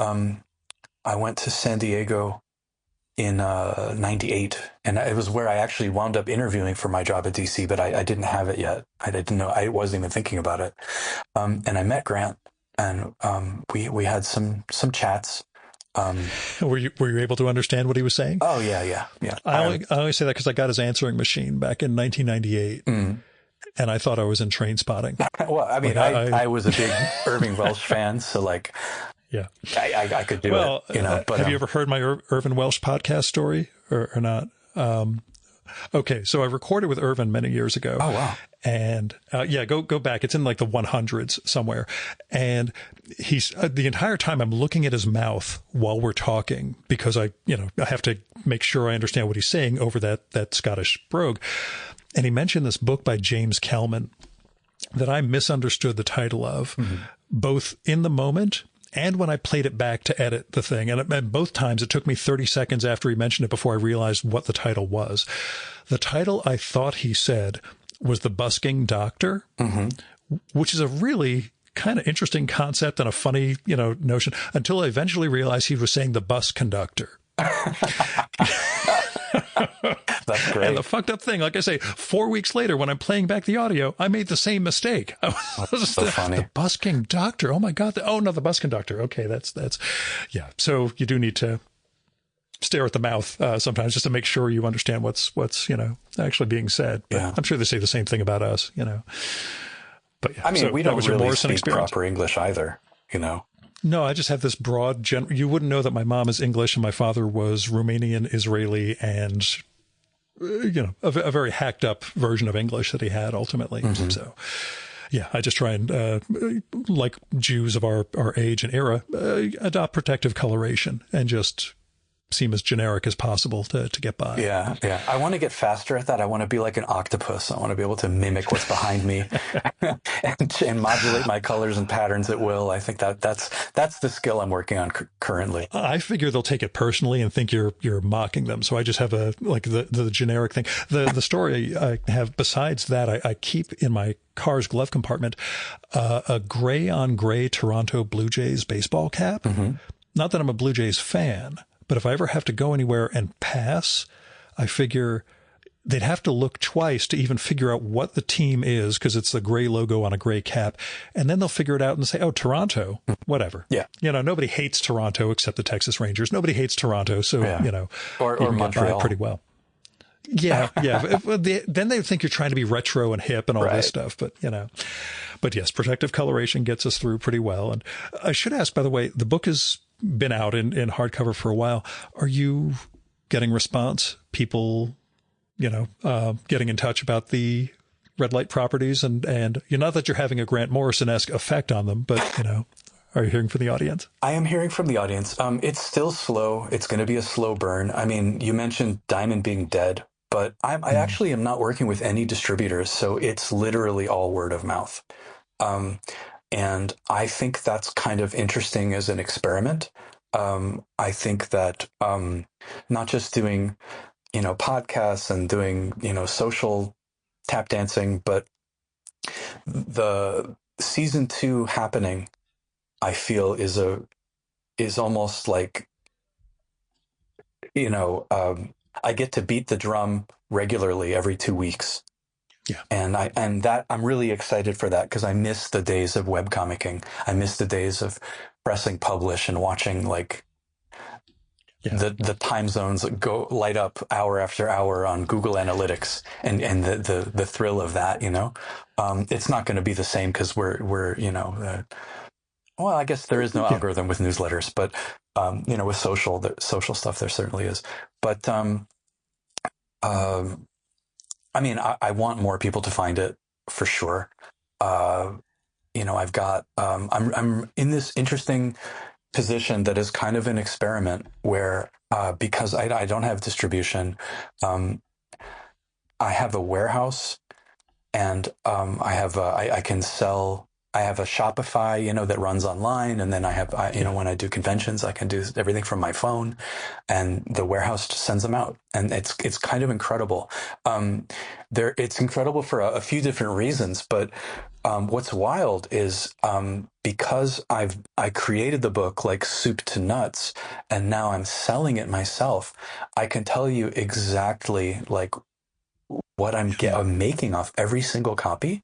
San Diego in 98, and it was where I actually wound up interviewing for my job at DC, but I didn't have it yet. I didn't know. I wasn't even thinking about it. And I met Grant, and we had some chats. Were you able to understand what he was saying? Oh yeah. I only say that because I got his answering machine back in 1998, and I thought I was in Train Spotting. Well, I mean, I was a big Irving Welsh fan, so like, yeah, I could do it. But have you ever heard my Irvin Welsh podcast story or not? Okay, so I recorded with Irvin many years ago. Oh wow! And go back. It's in like the 100s somewhere. And he's the entire time I'm looking at his mouth while we're talking because I have to make sure I understand what he's saying over that Scottish brogue. And he mentioned this book by James Kelman that I misunderstood the title of, both in the moment and when I played it back to edit the thing. And both times it took me 30 seconds after he mentioned it before I realized what the title was. The title I thought he said was The Busking Doctor, which is a really kind of interesting concept and a funny, notion, until I eventually realized he was saying the bus conductor. That's great. And the fucked up thing, like I say, 4 weeks later, when I'm playing back the audio, I made the same mistake. That's so funny. The busking doctor. Oh my God. The bus conductor. Okay. That's, yeah. So you do need to stare at the mouth sometimes just to make sure you understand what's actually being said. But I'm sure they say the same thing about us, But yeah. I mean, we don't really speak proper English either, No, I just have this broad you wouldn't know that my mom is English and my father was Romanian, Israeli, and a very hacked up version of English that he had ultimately. So yeah, I just try and like Jews of our age and era, adopt protective coloration and just seem as generic as possible to get by. Yeah. I want to get faster at that. I want to be like an octopus. I want to be able to mimic what's behind me and modulate my colors and patterns at will. I think that's the skill I'm working on currently. I figure they'll take it personally and think you're mocking them. So I just have the generic thing. The story I have besides that, I keep in my car's glove compartment a gray on gray Toronto Blue Jays baseball cap. Not that I'm a Blue Jays fan, but if I ever have to go anywhere and pass, I figure they'd have to look twice to even figure out what the team is because it's the gray logo on a gray cap. And then they'll figure it out and say, oh, Toronto, whatever. Yeah. Nobody hates Toronto except the Texas Rangers. Nobody hates Toronto. So, or Montreal. Pretty well. Yeah. Then they think you're trying to be retro and hip and all this stuff. But yes, protective coloration gets us through pretty well. And I should ask, by the way, the book has been out in hardcover for a while. Are you getting response? People, getting in touch about the red light properties and not that you're having a Grant Morrison-esque effect on them, but, are you hearing from the audience? I am hearing from the audience. It's still slow. It's going to be a slow burn. I mean, you mentioned Diamond being dead, but I actually am not working with any distributors. So it's literally all word of mouth. And I think that's kind of interesting as an experiment. I think that not just doing, podcasts and doing, social tap dancing, but the season 2 happening, I feel is almost like, I get to beat the drum regularly every 2 weeks. Yeah. And I'm really excited for that because I miss the days of webcomicking. I miss the days of pressing publish and watching the time zones go light up hour after hour on Google Analytics and the thrill of that, it's not going to be the same because we're well, I guess there is no algorithm with newsletters, but with social stuff, there certainly is. But I mean, I want more people to find it for sure. I've got, I'm in this interesting position that is kind of an experiment where, because I don't have distribution, I have a warehouse and, I can sell. I have a Shopify, that runs online. And then I have, when I do conventions, I can do everything from my phone and the warehouse just sends them out. And it's kind of incredible. It's incredible for a few different reasons, but, what's wild is, because I created the book like soup to nuts and now I'm selling it myself. I can tell you exactly like what I'm making off every single copy,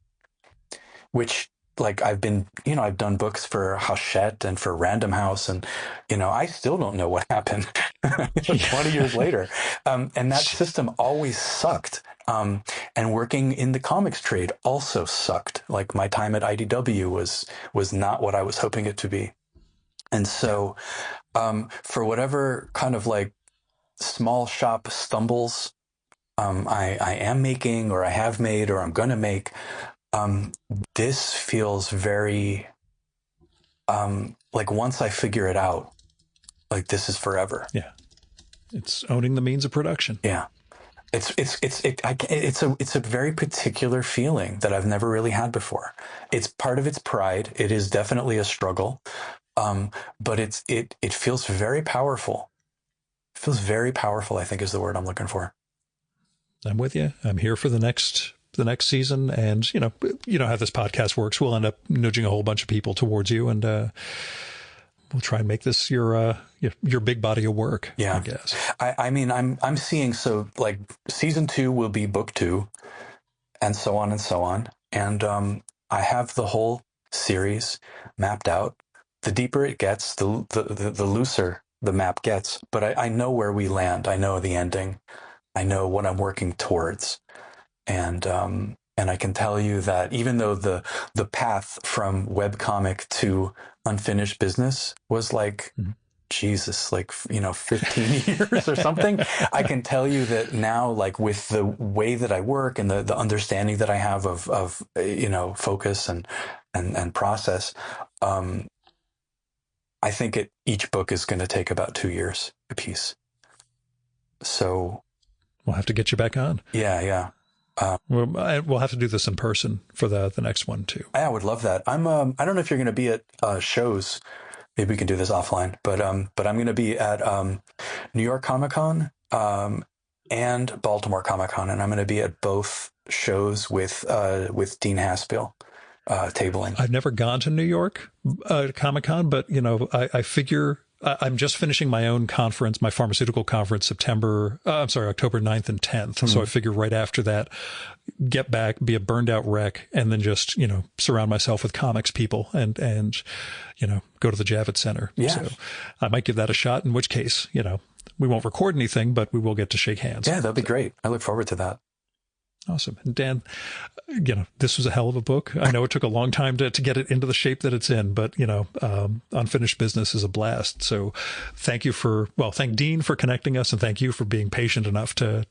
which, like I've done books for Hachette and for Random House and, I still don't know what happened 20 years later. And that system always sucked. And working in the comics trade also sucked. Like my time at IDW was not what I was hoping it to be. And so, for whatever kind of like small shop stumbles I am making, or I have made, or I'm going to make. This feels very like once I figure it out, like this is forever. Yeah. It's owning the means of production. Yeah. It's a very particular feeling that I've never really had before. It's part of its pride. It is definitely a struggle. But it feels very powerful. It feels very powerful, I think is the word I'm looking for. I'm with you. I'm here for the next season. And, you know how this podcast works. We'll end up nudging a whole bunch of people towards you, and we'll try and make this your big body of work. Yeah. I guess. I mean, I'm seeing, so like season 2 will be book 2 and so on and so on. And, I have the whole series mapped out. The deeper it gets, the looser the map gets, but I know where we land. I know the ending. I know what I'm working towards. And I can tell you that even though the path from webcomic to unfinished business was like, Jesus, like, 15 years or something, I can tell you that now, like with the way that I work and the understanding that I have of focus and process, I think each book is going to take about 2 years a piece. So we'll have to get you back on. Yeah. We'll have to do this in person for the next one too. I would love that. I don't know if you're going to be at shows. Maybe we can do this offline, but I'm going to be at New York Comic Con and Baltimore Comic Con, and I'm going to be at both shows with Dean Haspiel tabling. I've never gone to New York Comic Con, but I figure I'm just finishing my own conference, my pharmaceutical conference, October 9th and 10th. Mm-hmm. So I figure right after that, get back, be a burned out wreck, and then just, surround myself with comics people and go to the Javits Center. Yeah. So I might give that a shot, in which case, we won't record anything, but we will get to shake hands. Yeah, that'd be great. I look forward to that. Awesome. And Dan, this was a hell of a book. I know it took a long time to get it into the shape that it's in, but, Unfinished Business is a blast. So thank Dean for connecting us, and thank you for being patient enough to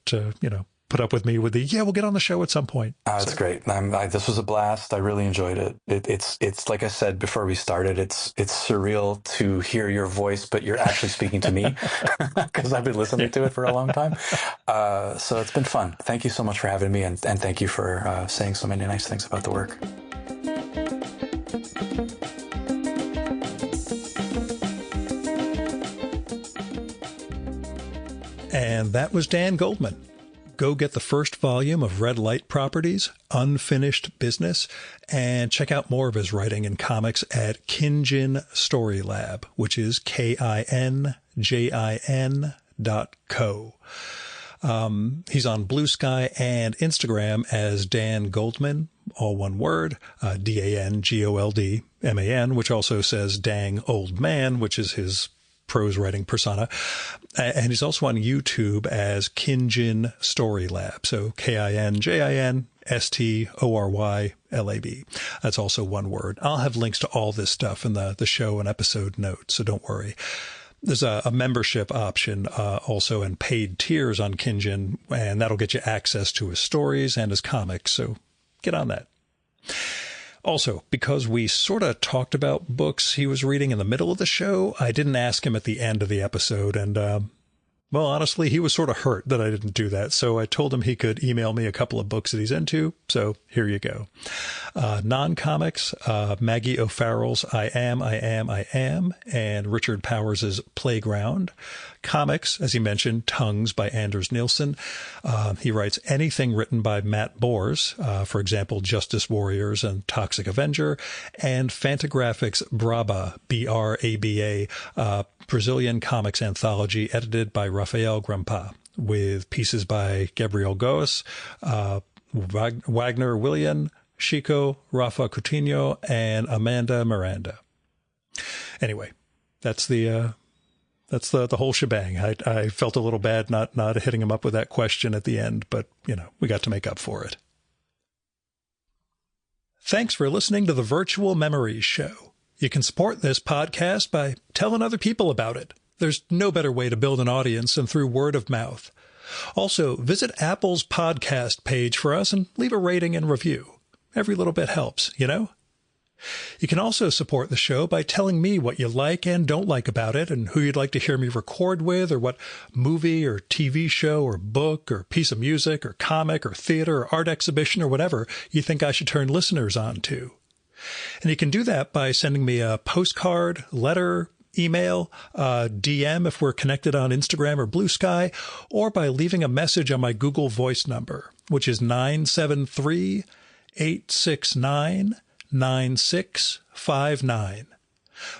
put up with me with we'll get on the show at some point. It's great. This was a blast. I really enjoyed it. It's like I said before we started, it's surreal to hear your voice, but you're actually speaking to me because I've been listening to it for a long time. So it's been fun. Thank you so much for having me. And thank you for saying so many nice things about the work. And that was Dan Goldman. Go get the first volume of Red Light Properties, Unfinished Business, and check out more of his writing and comics at Kinjin Story Lab, which is KINJIN.co. He's on Blue Sky and Instagram as Dan Goldman, all one word, DANGOLDMAN, which also says Dang Old Man, which is his prose writing persona. And he's also on YouTube as Kinjin Story Lab. So KINJIN STORYLAB. That's also one word. I'll have links to all this stuff in the show and episode notes, so don't worry. There's a membership option also, and paid tiers on Kinjin, and that'll get you access to his stories and his comics. So get on that. Also, because we sort of talked about books he was reading in the middle of the show, I didn't ask him at the end of the episode. And, honestly, he was sort of hurt that I didn't do that. So I told him he could email me a couple of books that he's into. So here you go. Non-comics, Maggie O'Farrell's I Am, and Richard Powers' Playground. Comics, as he mentioned, Tongues by Anders Nilsson. He writes anything written by Matt Bors, for example, Justice Warriors and Toxic Avenger, and Fantagraphics Braba, BRABA, Brazilian comics anthology edited by Rafael Grampa, with pieces by Gabriel Goes, Wagner Willian, Chico, Rafa Coutinho, and Amanda Miranda. Anyway, that's the whole shebang. I felt a little bad not hitting him up with that question at the end, but, we got to make up for it. Thanks for listening to the Virtual Memories Show. You can support this podcast by telling other people about it. There's no better way to build an audience than through word of mouth. Also, visit Apple's podcast page for us and leave a rating and review. Every little bit helps, you know? You can also support the show by telling me what you like and don't like about it and who you'd like to hear me record with, or what movie or TV show or book or piece of music or comic or theater or art exhibition or whatever you think I should turn listeners on to. And you can do that by sending me a postcard, letter, email, DM if we're connected on Instagram or Blue Sky, or by leaving a message on my Google Voice number, which is 973-869-9659.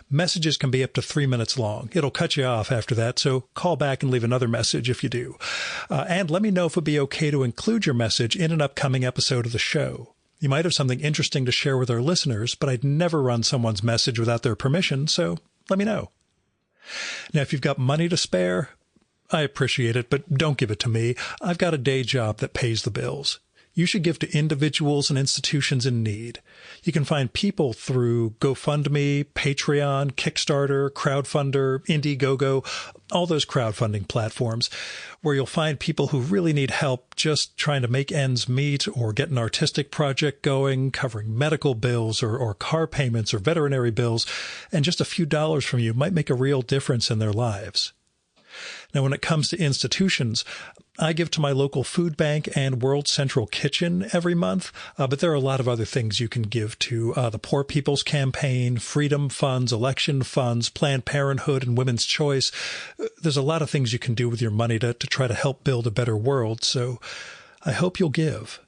Messages can be up to 3 minutes long. It'll cut you off after that, so call back and leave another message if you do. And let me know if it'd be okay to include your message in an upcoming episode of the show. You might have something interesting to share with our listeners, but I'd never run someone's message without their permission, so let me know. Now, if you've got money to spare, I appreciate it, but don't give it to me. I've got a day job that pays the bills. You should give to individuals and institutions in need. You can find people through GoFundMe, Patreon, Kickstarter, Crowdfunder, Indiegogo, all those crowdfunding platforms, where you'll find people who really need help just trying to make ends meet or get an artistic project going, covering medical bills or car payments or veterinary bills, and just a few dollars from you might make a real difference in their lives. Now, when it comes to institutions, I give to my local food bank and World Central Kitchen every month, but there are a lot of other things you can give to. The Poor People's Campaign, Freedom Funds, Election Funds, Planned Parenthood, and Women's Choice. There's a lot of things you can do with your money to try to help build a better world, so I hope you'll give.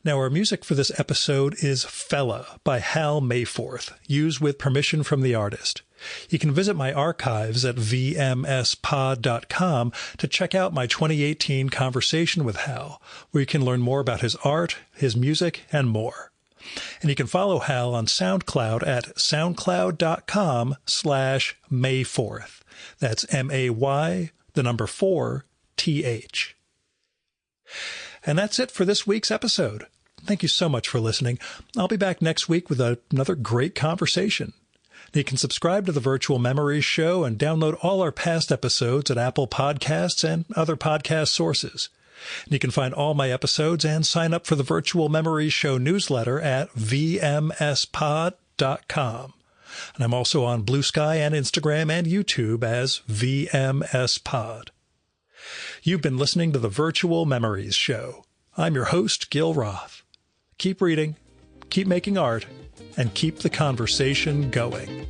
Now, our music for this episode is Fella by Hal Mayforth, used with permission from the artist. You can visit my archives at vmspod.com to check out my 2018 conversation with Hal, where you can learn more about his art, his music, and more. And you can follow Hal on SoundCloud at soundcloud.com/Mayforth. That's MAY4TH. And that's it for this week's episode. Thank you so much for listening. I'll be back next week with another great conversation. You can subscribe to the Virtual Memories Show and download all our past episodes at Apple Podcasts and other podcast sources. And you can find all my episodes and sign up for the Virtual Memories Show newsletter at vmspod.com. And I'm also on Blue Sky and Instagram and YouTube as vmspod. You've been listening to the Virtual Memories Show. I'm your host, Gil Roth. Keep reading, keep making art, and keep the conversation going.